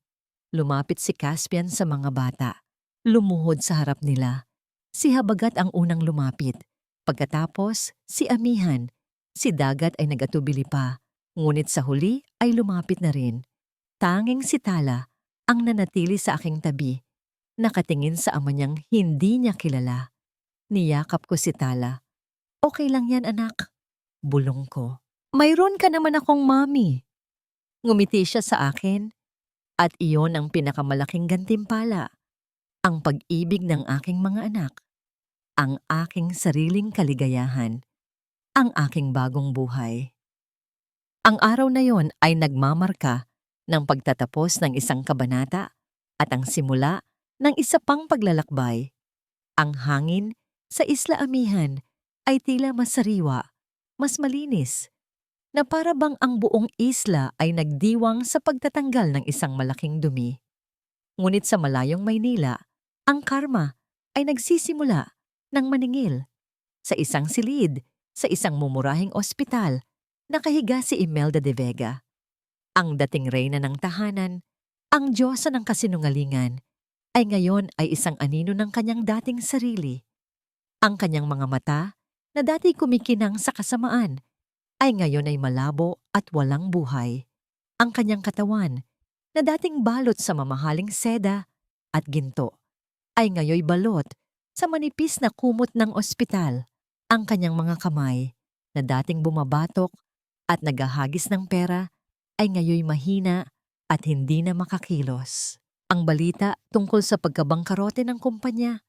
Lumapit si Caspian sa mga bata. Lumuhod sa harap nila. Si Habagat ang unang lumapit. Pagkatapos, si Amihan. Si Dagat ay nagatubili pa. Ngunit sa huli ay lumapit na rin. Tanging si Tala ang nanatili sa aking tabi. Nakatingin sa ama niyang hindi niya kilala. Niyakap ko si Tala. Okay lang yan, anak. Bulong ko. Mayroon ka naman akong mami. Ngumiti siya sa akin. At iyon ang pinakamalaking gantimpala. Ang pag-ibig ng aking mga anak. Ang aking sariling kaligayahan. Ang aking bagong buhay. Ang araw na yon ay nagmamarka ng pagtatapos ng isang kabanata at ang simula ng isa pang paglalakbay. Ang hangin sa Isla Amihan ay tila mas sariwa, mas malinis, na para bang ang buong isla ay nagdiwang sa pagtatanggal ng isang malaking dumi. Ngunit sa malayong Maynila, ang karma ay nagsisimula ng maningil. Sa isang silid, sa isang mumurahing ospital, nakahiga si Imelda de Vega. Ang dating reyna ng tahanan, ang diyosa ng kasinungalingan, ay ngayon ay isang anino ng kanyang dating sarili. Ang kanyang mga mata, na dati kumikinang sa kasamaan, ay ngayon ay malabo at walang buhay. Ang kanyang katawan, na dating balot sa mamahaling seda at ginto, ay ngayoy balot sa manipis na kumot ng ospital. Ang kanyang mga kamay, na dating bumabatok at naghahagis ng pera, ay ngayoy mahina at hindi na makakilos. Ang balita tungkol sa pagkabangkarote ng kumpanya,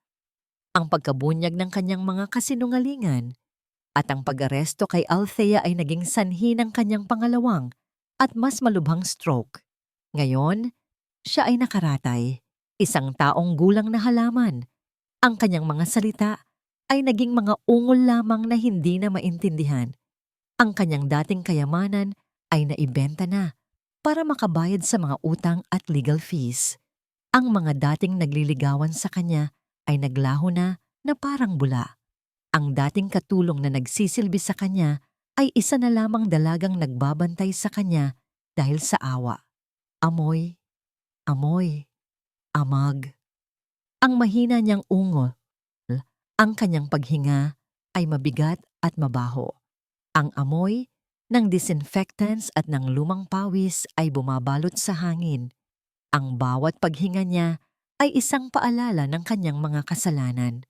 ang pagkabunyag ng kanyang mga kasinungalingan, at ang pag-aresto kay Althea ay naging sanhi ng kanyang pangalawang at mas malubhang stroke. Ngayon, siya ay nakaratay, isang taong gulang na halaman. Ang kanyang mga salita ay naging mga ungol lamang na hindi na maintindihan. Ang kanyang dating kayamanan ay naibenta na para makabayad sa mga utang at legal fees. Ang mga dating nagliligawan sa kanya ay naglaho na parang bula. Ang dating katulong na nagsisilbi sa kanya ay isa na lamang dalagang nagbabantay sa kanya dahil sa awa. Amoy, amoy, amag. Ang mahina niyang ungol, ang kanyang paghinga ay mabigat at mabaho. Ang amoy ng disinfectants at ng lumang pawis ay bumabalot sa hangin. Ang bawat paghinga niya ay isang paalala ng kanyang mga kasalanan.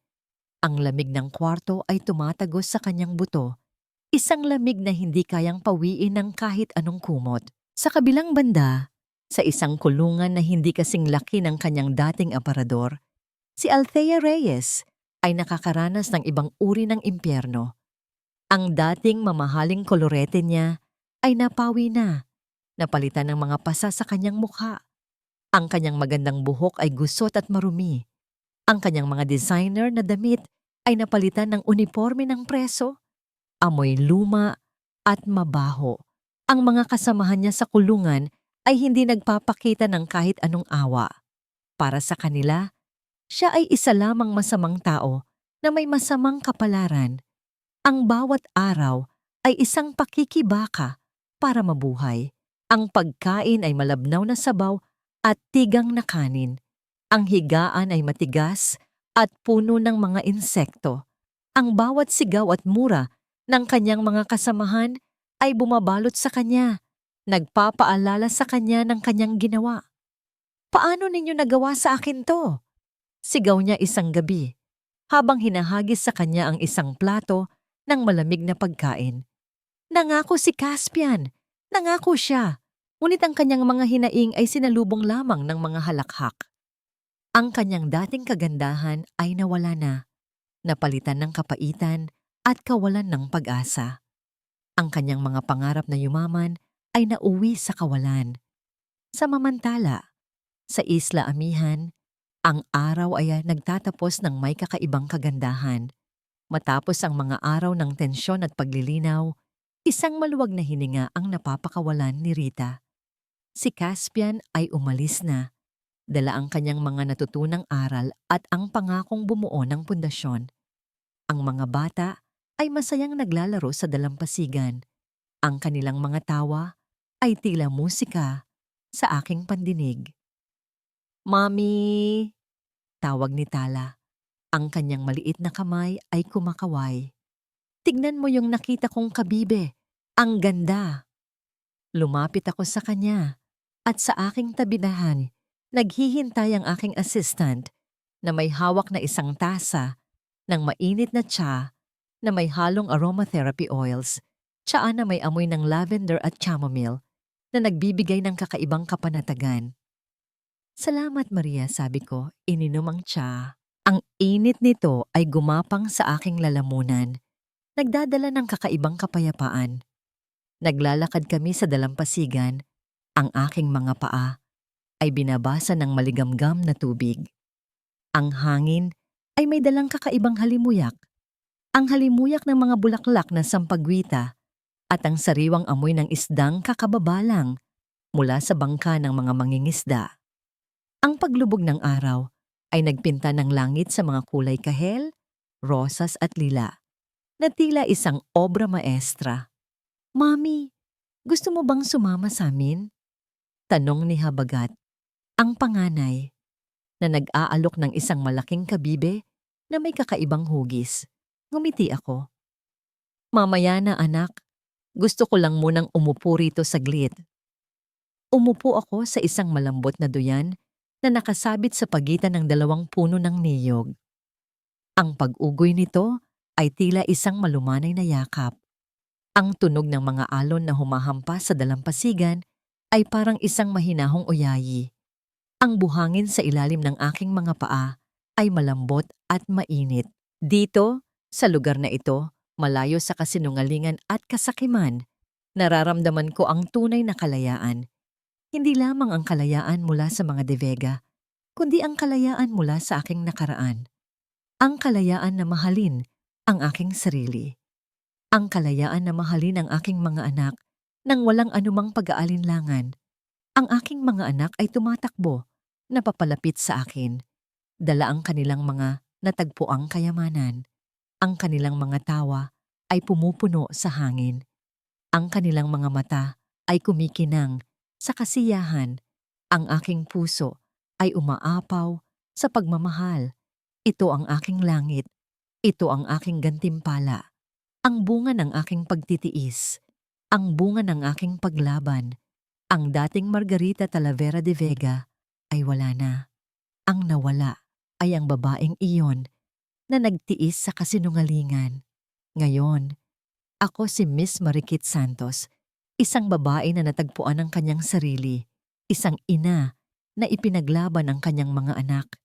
Ang lamig ng kwarto ay tumatagos sa kanyang buto, isang lamig na hindi kayang pawiin ng kahit anong kumot. Sa kabilang banda, sa isang kulungan na hindi kasing laki ng kanyang dating aparador, si Althea Reyes ay nakakaranas ng ibang uri ng impyerno. Ang dating mamahaling kolorete niya ay napawi na, napalitan ng mga pasa sa kanyang mukha. Ang kanyang magandang buhok ay gusot at marumi. Ang kanyang mga designer na damit ay napalitan ng uniforme ng preso. Amoy luma at mabaho. Ang mga kasamahan niya sa kulungan ay hindi nagpapakita ng kahit anong awa. Para sa kanila, siya ay isa lamang masamang tao na may masamang kapalaran. Ang bawat araw ay isang pakikibaka para mabuhay. Ang pagkain ay malabnaw na sabaw at tigang na kanin. Ang higaan ay matigas at puno ng mga insekto. Ang bawat sigaw at mura ng kanyang mga kasamahan ay bumabalot sa kanya, nagpapaalala sa kanya ng kanyang ginawa. "Paano ninyo nagawa sa akin to?" Sigaw niya isang gabi, habang hinahagis sa kanya ang isang plato ng malamig na pagkain. Nangako si Caspian, nangako siya, ngunit ang kanyang mga hinaing ay sinalubong lamang ng mga halakhak. Ang kanyang dating kagandahan ay nawala na, napalitan ng kapaitan at kawalan ng pag-asa. Ang kanyang mga pangarap na yumaman ay nauwi sa kawalan. Samamantala, sa Isla Amihan, ang araw ay nagtatapos ng may kakaibang kagandahan. Matapos ang mga araw ng tensyon at paglilinaw, isang maluwag na hininga ang napapakawalan ni Rita. Si Caspian ay umalis na, dala ang kanyang mga natutunang aral at ang pangakong bumuo ng pundasyon. Ang mga bata ay masayang naglalaro sa dalampasigan. Ang kanilang mga tawa ay tila musika sa aking pandinig. "Mami!" tawag ni Tala. Ang kanyang maliit na kamay ay kumakaway. "Tignan mo yung nakita kong kabibe. Ang ganda!" Lumapit ako sa kanya at sa aking tabidahan, naghihintay ang aking assistant na may hawak na isang tasa ng mainit na tsa na may halong aromatherapy oils, tsaa na may amoy ng lavender at chamomile na nagbibigay ng kakaibang kapanatagan. "Salamat, Maria," sabi ko, ininom ang tsa. Ang init nito ay gumapang sa aking lalamunan, nagdadala ng kakaibang kapayapaan. Naglalakad kami sa dalampasigan, ang aking mga paa ay binabasa ng maligamgam na tubig. Ang hangin ay may dalang kakaibang halimuyak. Ang halimuyak ng mga bulaklak na sampagwita at ang sariwang amoy ng isdang kakababalang mula sa bangka ng mga mangingisda. Ang paglubog ng araw ay nagpinta ng langit sa mga kulay kahel, rosas at lila, na tila isang obra maestra. "Mami, gusto mo bang sumama sa amin?" Tanong ni Habagat, ang panganay, na nag-aalok ng isang malaking kabibe na may kakaibang hugis. Ngumiti ako. "Mamaya na anak, gusto ko lang munang umupo rito saglit." Umupo ako sa isang malambot na duyan na nakasabit sa pagitan ng dalawang puno ng niyog. Ang pag-ugoy nito ay tila isang malumanay na yakap. Ang tunog ng mga alon na humahampas sa dalampasigan ay parang isang mahinahong uyayi. Ang buhangin sa ilalim ng aking mga paa ay malambot at mainit. Dito, sa lugar na ito, malayo sa kasinungalingan at kasakiman, nararamdaman ko ang tunay na kalayaan. Hindi lamang ang kalayaan mula sa mga devega, kundi ang kalayaan mula sa aking nakaraan. Ang kalayaan na mahalin ang aking sarili. Ang kalayaan na mahalin ang aking mga anak nang walang anumang pag-aalinlangan. Ang aking mga anak ay tumatakbo, napapalapit sa akin. Dala ang kanilang mga natagpuang kayamanan. Ang kanilang mga tawa ay pumupuno sa hangin. Ang kanilang mga mata ay kumikinang sa kasiyahan. Ang aking puso ay umaapaw sa pagmamahal. Ito ang aking langit. Ito ang aking gantimpala. Ang bunga ng aking pagtitiis. Ang bunga ng aking paglaban. Ang dating Margarita Talavera de Vega ay wala na. Ang nawala ay ang babaeng iyon na nagtiis sa kasinungalingan. Ngayon, ako si Miss Mariquit Santos, isang babae na natagpuan ang kanyang sarili, isang ina na ipinaglaban ang kanyang mga anak,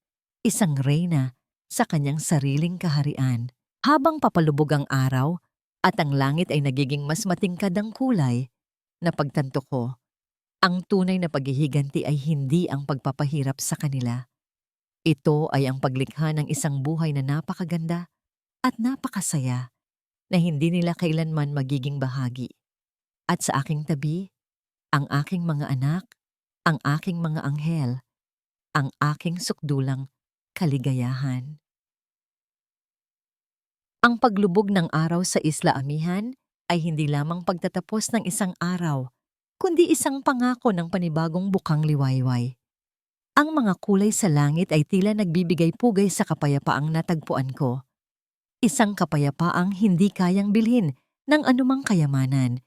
isang reyna sa kanyang sariling kaharian. Habang papalubog ang araw at ang langit ay nagiging mas matingkad ang kulay, napagtanto ko, ang tunay na paghihiganti ay hindi ang pagpapahirap sa kanila. Ito ay ang paglikha ng isang buhay na napakaganda at napakasaya na hindi nila kailanman magiging bahagi. At sa aking tabi, ang aking mga anak, ang aking mga anghel, ang aking sukdulang kaligayahan. Ang paglubog ng araw sa Isla Amihan ay hindi lamang pagtatapos ng isang araw, kundi isang pangako ng panibagong bukang liwayway. Ang mga kulay sa langit ay tila nagbibigay pugay sa kapayapaang natagpuan ko. Isang kapayapaang hindi kayang bilhin ng anumang kayamanan,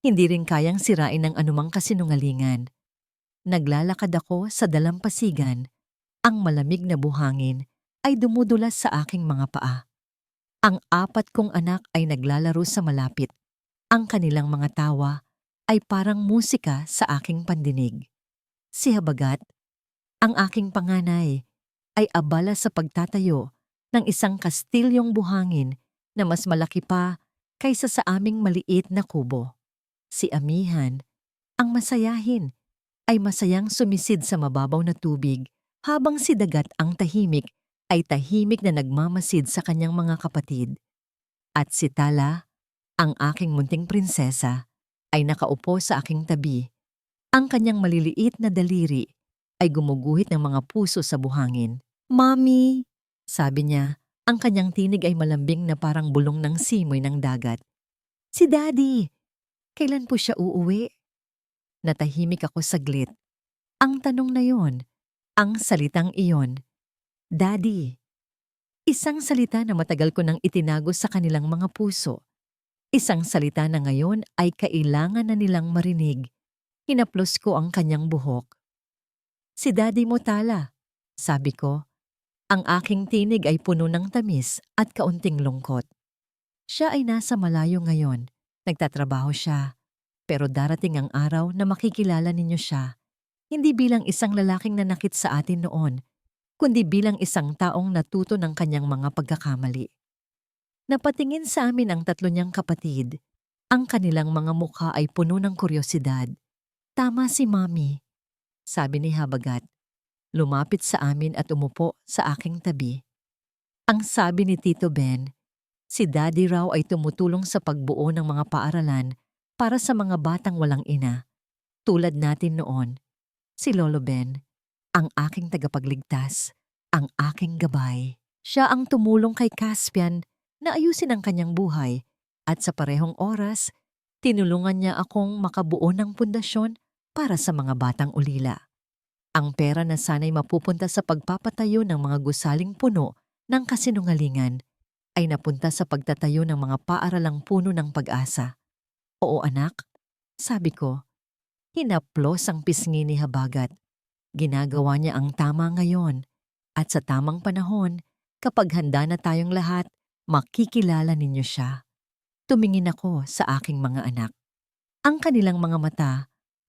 hindi rin kayang sirain ng anumang kasinungalingan. Naglalakad ako sa dalampasigan, ang malamig na buhangin ay dumudulas sa aking mga paa. Ang 4 kong anak ay naglalaro sa malapit. Ang kanilang mga tawa ay parang musika sa aking pandinig. Si Habagat, ang aking panganay, ay abala sa pagtatayo ng isang kastilyong buhangin na mas malaki pa kaysa sa aming maliit na kubo. Si Amihan, ang masayahin, ay masayang sumisid sa mababaw na tubig habang si Dagat ang tahimik ay tahimik na nagmamasid sa kanyang mga kapatid. At si Tala, ang aking munting prinsesa, ay nakaupo sa aking tabi. Ang kanyang maliliit na daliri ay gumuguhit ng mga puso sa buhangin. "Mami," sabi niya, ang kanyang tinig ay malambing na parang bulong ng simoy ng dagat. "Si Daddy, kailan po siya uuwi?" Natahimik ako saglit. Ang tanong na yon, ang salitang iyon, Daddy. Isang salita na matagal ko nang itinago sa kanilang mga puso. Isang salita na ngayon ay kailangan na nilang marinig. Hinaplos ko ang kanyang buhok. "Si Daddy mo, Tala," sabi ko. Ang aking tinig ay puno ng tamis at kaunting lungkot. Siya ay nasa malayo ngayon. Nagtatrabaho siya. Pero darating ang araw na makikilala ninyo siya. Hindi bilang isang lalaking nanakit sa atin noon, kundi bilang isang taong natuto ng kanyang mga pagkakamali. Napatingin sa amin ang 3 niyang kapatid. Ang kanilang mga mukha ay puno ng kuryosidad. Tama si Mami. sabi ni Habagat. Lumapit sa amin at umupo sa aking tabi. Ang sabi ni Tito Ben, si Daddy raw ay tumutulong sa pagbuo ng mga paaralan para sa mga batang walang ina. Tulad natin noon, si Lolo Ben, ang aking tagapagligtas, ang aking gabay. Siya ang tumulong kay Caspian na ayusin ang kanyang buhay at sa parehong oras, tinulungan niya akong makabuo ng pundasyon para sa mga batang ulila. Ang pera na sana'y mapupunta sa pagpapatayo ng mga gusaling puno ng kasinungalingan ay napunta sa pagtatayo ng mga paaralang puno ng pag-asa. Oo anak, sabi ko. Hinaplos ang pisngi ni Habagat. Ginagawa niya ang tama ngayon at sa tamang panahon, kapag handa na tayong lahat, makikilala ninyo siya. Tumingin ako sa aking mga anak. Ang kanilang mga mata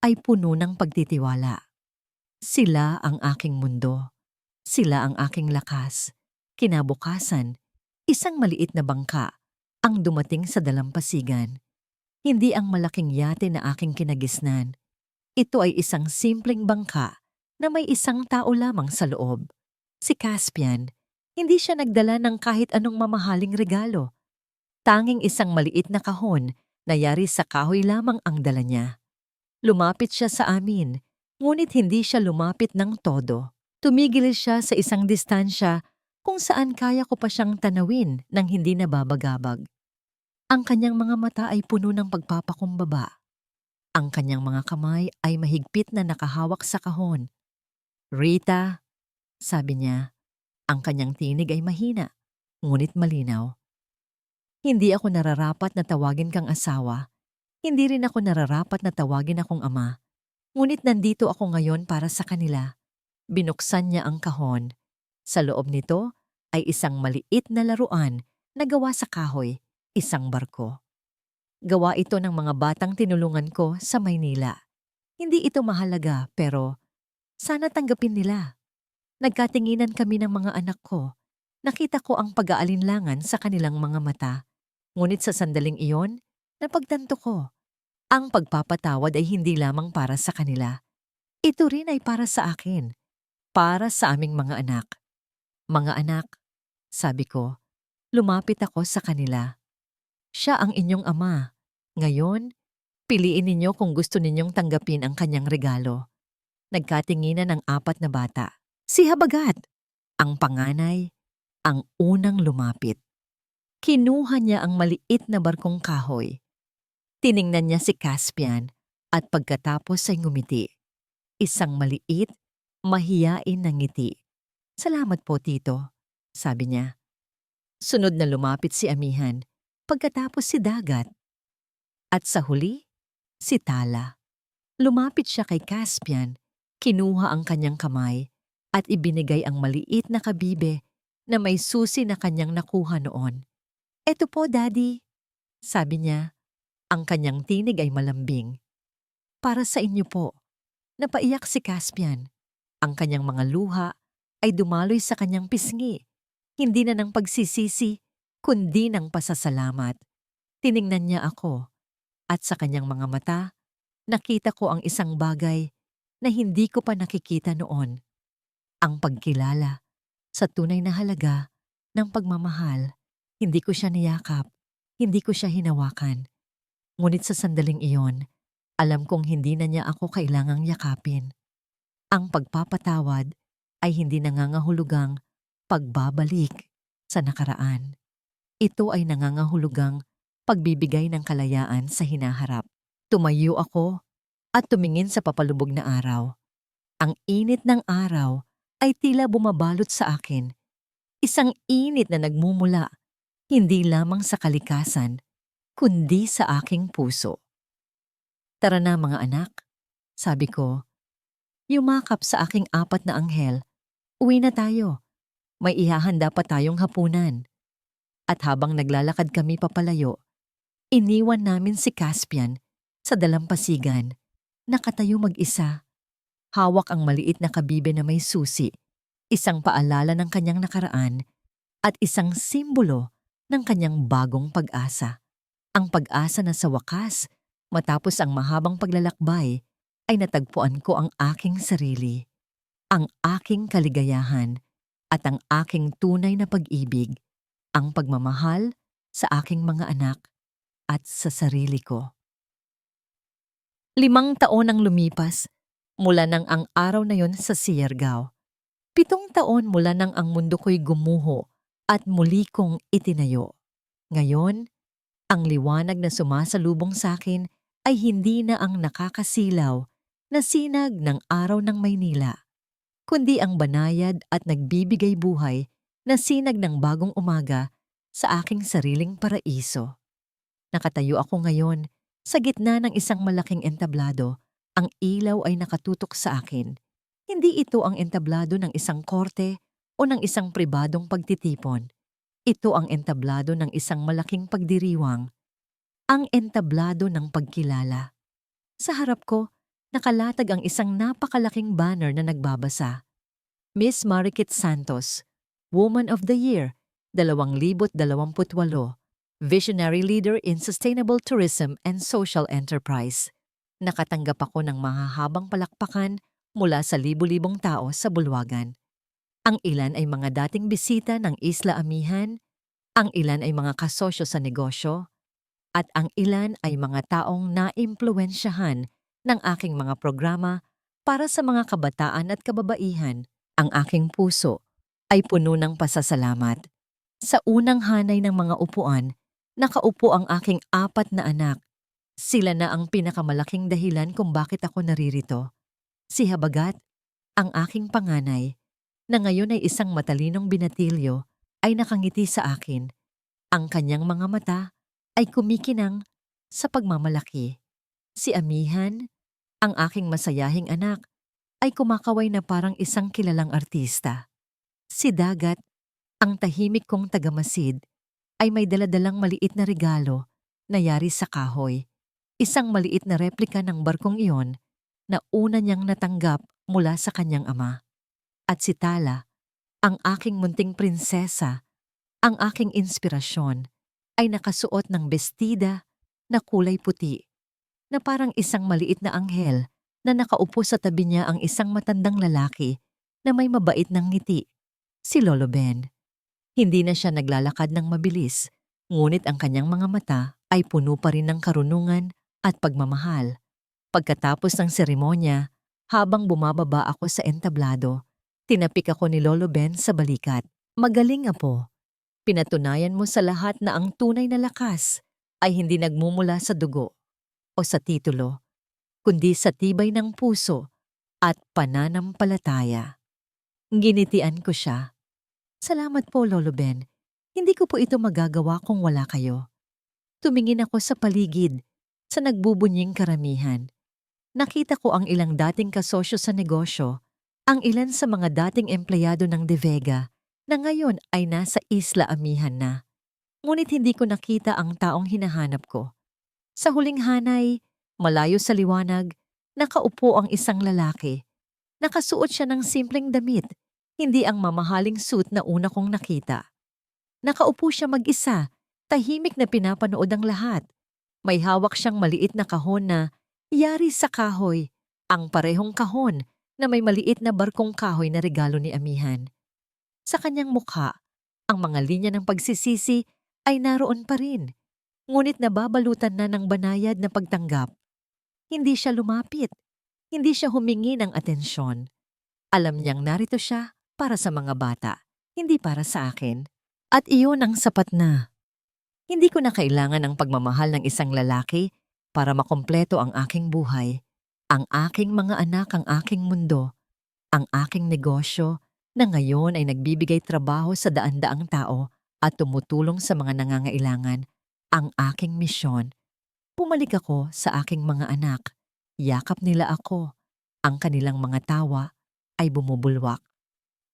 ay puno ng pagtitiwala. Sila ang aking mundo. Sila ang aking lakas. Kinabukasan, isang maliit na bangka ang dumating sa dalampasigan. Hindi ang malaking yate na aking kinagisnan. Ito ay isang simpleng bangka na may isang tao lamang sa loob. Si Caspian, hindi siya nagdala ng kahit anong mamahaling regalo. Tanging isang maliit na kahon na yari sa kahoy lamang ang dala niya. Lumapit siya sa amin, ngunit hindi siya lumapit ng todo. Tumigil siya sa isang distansya kung saan kaya ko pa siyang tanawin nang hindi nababagabag. Ang kanyang mga mata ay puno ng pagpapakumbaba. Ang kanyang mga kamay ay mahigpit na nakahawak sa kahon. Rita, sabi niya, ang kanyang tinig ay mahina, ngunit malinaw. Hindi ako nararapat na tawagin kang asawa. Hindi rin ako nararapat na tawagin akong ama. Ngunit nandito ako ngayon para sa kanila. Binuksan niya ang kahon. Sa loob nito ay isang maliit na laruan na gawa sa kahoy, isang barko. Gawa ito ng mga batang tinulungan ko sa Maynila. Hindi ito mahalaga pero sana tanggapin nila. Nagkatinginan kami ng mga anak ko. Nakita ko ang pag-aalinlangan sa kanilang mga mata. Ngunit sa sandaling iyon, napagtanto ko, ang pagpapatawad ay hindi lamang para sa kanila. Ito rin ay para sa akin, para sa aming mga anak. Mga anak, sabi ko, lumapit ako sa kanila. Siya ang inyong ama. Ngayon, piliin ninyo kung gusto ninyong tanggapin ang kanyang regalo. Nagkatinginan ang 4 na bata. Si Habagat, ang panganay, ang unang lumapit. Kinuha niya ang maliit na barkong kahoy. Tiningnan niya si Caspian at pagkatapos ay ngumiti. Isang maliit, mahiyain na ngiti. Salamat po, Tito, sabi niya. Sunod na lumapit si Amihan, pagkatapos si Dagat. At sa huli, si Tala. Lumapit siya kay Caspian, kinuha ang kanyang kamay at ibinigay ang maliit na kabibe na may susi na kanyang nakuha noon. Eto po, Daddy, sabi niya. Ang kanyang tinig ay malambing. Para sa inyo po. Napaiyak si Caspian. Ang kanyang mga luha ay dumaloy sa kanyang pisngi. Hindi na ng pagsisisi, kundi ng pasasalamat. Tiningnan niya ako. At sa kanyang mga mata, nakita ko ang isang bagay na hindi ko pa nakikita noon. Ang pagkilala sa tunay na halaga ng pagmamahal. Hindi ko siya niyakap, hindi ko siya hinawakan. Ngunit sa sandaling iyon, alam kong hindi na niya ako kailangang yakapin. Ang pagpapatawad ay hindi nangangahulugang pagbabalik sa nakaraan. Ito ay nangangahulugang pagbibigay ng kalayaan sa hinaharap. Tumayo ako at tumingin sa papalubog na araw. Ang init ng araw ay tila bumabalot sa akin. Isang init na nagmumula, hindi lamang sa kalikasan, kundi sa aking puso. Tara na mga anak, sabi ko. Yumakap sa aking 4 na anghel. Uwi na tayo. May ihahanda pa tayong hapunan. At habang naglalakad kami papalayo, iniwan namin si Caspian sa dalampasigan, nakatayo mag-isa. Hawak ang maliit na kabibe na may susi, isang paalala ng kanyang nakaraan at isang simbolo ng kanyang bagong pag-asa. Ang pag-asa na sa wakas, matapos ang mahabang paglalakbay, ay natagpuan ko ang aking sarili, ang aking kaligayahan, at ang aking tunay na pag-ibig, ang pagmamahal sa aking mga anak at sa sarili ko. 5 taon ang lumipas mula nang ang araw na yon sa Siargao. 7 taon mula nang ang mundo ko'y gumuho at muli kong itinayo. Ngayon, ang liwanag na sumasalubong sa akin ay hindi na ang nakakasilaw na sinag ng araw ng Maynila, kundi ang banayad at nagbibigay buhay na sinag ng bagong umaga sa aking sariling paraiso. Nakatayo ako ngayon sa gitna ng isang malaking entablado. Ang ilaw ay nakatutok sa akin. Hindi ito ang entablado ng isang korte o ng isang pribadong pagtitipon. Ito ang entablado ng isang malaking pagdiriwang, ang entablado ng pagkilala. Sa harap ko, nakalatag ang isang napakalaking banner na nagbabasa, Miss Marikit Santos, Woman of the Year, 2028, Visionary Leader in Sustainable Tourism and Social Enterprise. Nakatanggap ako ng mahahabang palakpakan mula sa libu-libong tao sa bulwagan. Ang ilan ay mga dating bisita ng Isla Amihan, ang ilan ay mga kasosyo sa negosyo, at ang ilan ay mga taong naimpluwensyahan ng aking mga programa para sa mga kabataan at kababaihan. Ang aking puso ay puno ng pasasalamat. Sa unang hanay ng mga upuan, nakaupo ang aking 4 na anak. Sila na ang pinakamalaking dahilan kung bakit ako naririto. Si Habagat, ang aking panganay, na ngayon ay isang matalinong binatilyo, ay nakangiti sa akin. Ang kanyang mga mata ay kumikinang sa pagmamalaki. Si Amihan, ang aking masayahing anak, ay kumakaway na parang isang kilalang artista. Si Dagat, ang tahimik kong tagamasid, ay may daladalang maliit na regalo na yari sa kahoy. Isang maliit na replika ng barkong iyon na una niyang natanggap mula sa kanyang ama. At si Tala, ang aking munting prinsesa, ang aking inspirasyon, ay nakasuot ng bestida na kulay puti, na parang isang maliit na anghel na nakaupo sa tabi niya ang isang matandang lalaki na may mabait ng ngiti, si Lolo Ben. Hindi na siya naglalakad ng mabilis, ngunit ang kanyang mga mata ay puno pa rin ng karunungan at pagmamahal. Pagkatapos ng seremonya, habang bumababa ako sa entablado, tinapik ako ni Lolo Ben sa balikat. Magaling, apo. Pinatunayan mo sa lahat na ang tunay na lakas ay hindi nagmumula sa dugo o sa titulo, kundi sa tibay ng puso at pananampalataya. Ginitian ko siya. Salamat po, Lolo Ben. Hindi ko po ito magagawa kung wala kayo. Tumingin ako sa paligid, sa nagbubunying karamihan. Nakita ko ang ilang dating kasosyo sa negosyo, ang ilan sa mga dating empleyado ng De Vega na ngayon ay nasa Isla Amihan na. Ngunit hindi ko nakita ang taong hinahanap ko. Sa huling hanay, malayo sa liwanag, nakaupo ang isang lalaki. Nakasuot siya ng simpleng damit, hindi ang mamahaling suit na una kong nakita. Nakaupo siya mag-isa, tahimik na pinapanood ang lahat. May hawak siyang maliit na kahon na yari sa kahoy, ang parehong kahon na may maliit na barkong kahoy na regalo ni Amihan. Sa kanyang mukha, ang mga linya ng pagsisisi ay naroon pa rin, ngunit nababalutan na ng banayad na pagtanggap. Hindi siya lumapit, hindi siya humingi ng atensyon. Alam niyang narito siya para sa mga bata, hindi para sa akin. At iyon ang sapat na. Hindi ko na kailangan ng pagmamahal ng isang lalaki para makumpleto ang aking buhay, ang aking mga anak, ang aking mundo, ang aking negosyo na ngayon ay nagbibigay trabaho sa daan-daang tao at tumutulong sa mga nangangailangan, ang aking misyon. Pumalik ako sa aking mga anak, yakap nila ako, ang kanilang mga tawa ay bumubulwak.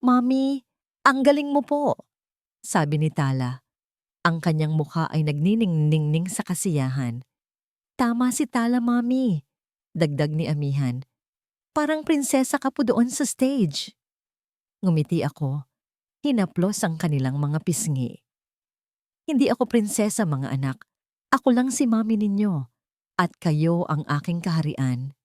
Mami, ang galing mo po, sabi ni Tala. Ang kanyang mukha ay nagniningning sa kasiyahan. Tama si Tala, Mami, dagdag ni Amihan. Parang prinsesa ka po doon sa stage. Ngumiti ako, hinaplos ang kanilang mga pisngi. Hindi ako prinsesa, mga anak. Ako lang si Mami ninyo, at kayo ang aking kaharian.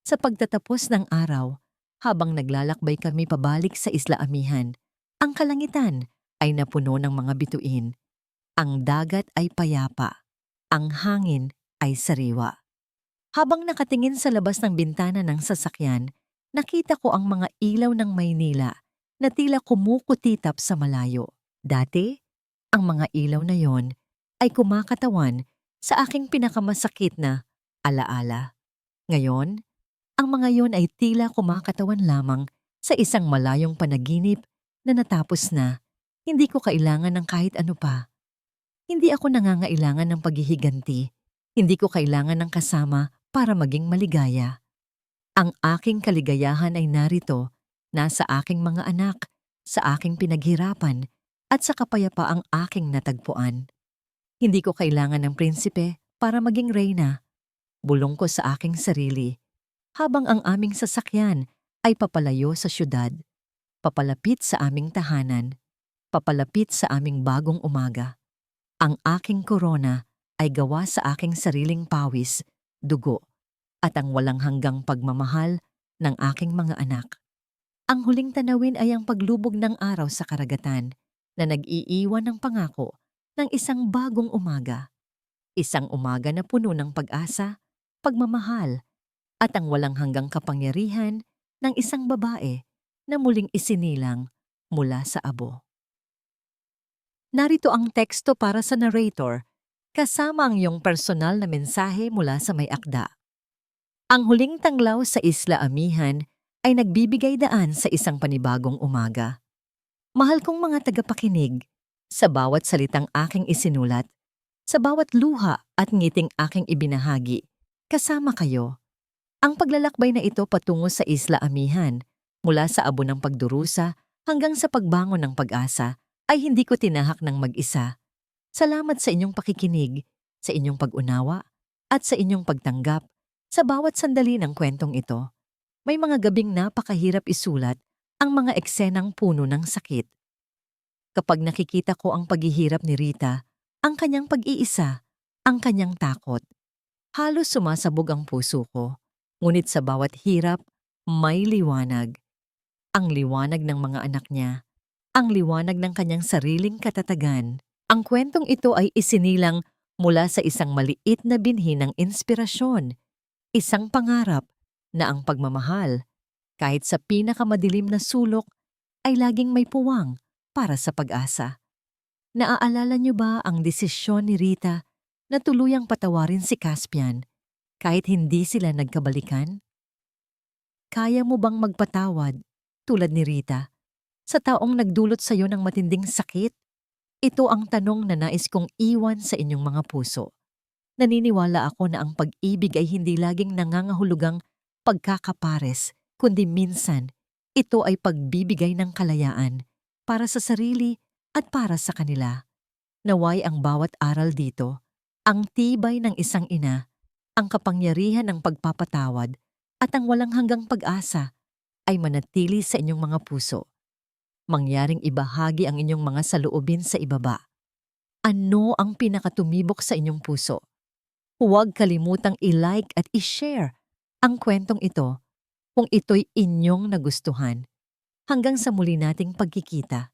Sa pagtatapos ng araw, habang naglalakbay kami pabalik sa Isla Amihan, ang kalangitan ay napuno ng mga bituin. Ang dagat ay payapa. Ang hangin ay sariwa. Habang nakatingin sa labas ng bintana ng sasakyan, nakita ko ang mga ilaw ng Maynila na tila kumukutitap sa malayo. Dati, ang mga ilaw na yon ay kumakatawan sa aking pinakamasakit na alaala. Ngayon, ang mga yon ay tila kumakatawan lamang sa isang malayong panaginip na natapos na. Hindi ko kailangan ng kahit ano pa. Hindi ako nangangailangan ng paghihiganti. Hindi ko kailangan ng kasama para maging maligaya. Ang aking kaligayahan ay narito, nasa aking mga anak, sa aking pinaghirapan, at sa kapayapaang aking natagpuan. Hindi ko kailangan ng prinsipe para maging reyna. Bulong ko sa aking sarili, habang ang aming sasakyan ay papalayo sa syudad, papalapit sa aming tahanan, papalapit sa aming bagong umaga. Ang aking korona ay gawa sa aking sariling pawis, dugo, at ang walang hanggang pagmamahal ng aking mga anak. Ang huling tanawin ay ang paglubog ng araw sa karagatan na nag-iiwan ng pangako ng isang bagong umaga. Isang umaga na puno ng pag-asa, pagmamahal, at ang walang hanggang kapangyarihan ng isang babae na muling isinilang mula sa abo. Narito ang teksto para sa narrator, kasama ang iyong personal na mensahe mula sa may akda. Ang huling tanglaw sa Isla Amihan ay nagbibigay daan sa isang panibagong umaga. Mahal kong mga tagapakinig, sa bawat salitang aking isinulat, sa bawat luha at ngiting aking ibinahagi, kasama kayo. Ang paglalakbay na ito patungo sa Isla Amihan, mula sa abo ng pagdurusa hanggang sa pagbangon ng pag-asa, ay hindi ko tinahak ng mag-isa. Salamat sa inyong pakikinig, sa inyong pag-unawa, at sa inyong pagtanggap sa bawat sandali ng kwentong ito. May mga gabing napakahirap isulat ang mga eksenang puno ng sakit. Kapag nakikita ko ang paghihirap ni Rita, ang kanyang pag-iisa, ang kanyang takot, halos sumasabog ang puso ko. Ngunit sa bawat hirap, may liwanag. Ang liwanag ng mga anak niya, ang liwanag ng kanyang sariling katatagan. Ang kwentong ito ay isinilang mula sa isang maliit na binhi ng inspirasyon, isang pangarap na ang pagmamahal, kahit sa pinakamadilim na sulok, ay laging may puwang para sa pag-asa. Naaalala niyo ba ang desisyon ni Rita na tuluyang patawarin si Caspian kahit hindi sila nagkabalikan? Kaya mo bang magpatawad, tulad ni Rita, sa taong nagdulot sa iyo ng matinding sakit? Ito ang tanong na nais kong iwan sa inyong mga puso. Naniniwala ako na ang pag-ibig ay hindi laging nangangahulugang pagkakapares, kundi minsan, ito ay pagbibigay ng kalayaan para sa sarili at para sa kanila. Naway ang bawat aral dito, ang tibay ng isang ina, ang kapangyarihan ng pagpapatawad at ang walang hanggang pag-asa ay manatili sa inyong mga puso. Mangyaring ibahagi ang inyong mga saloobin sa ibaba. Ano ang pinakatumibok sa inyong puso? Huwag kalimutang i-like at i-share ang kwentong ito kung ito'y inyong nagustuhan. Hanggang sa muli nating pagkikita.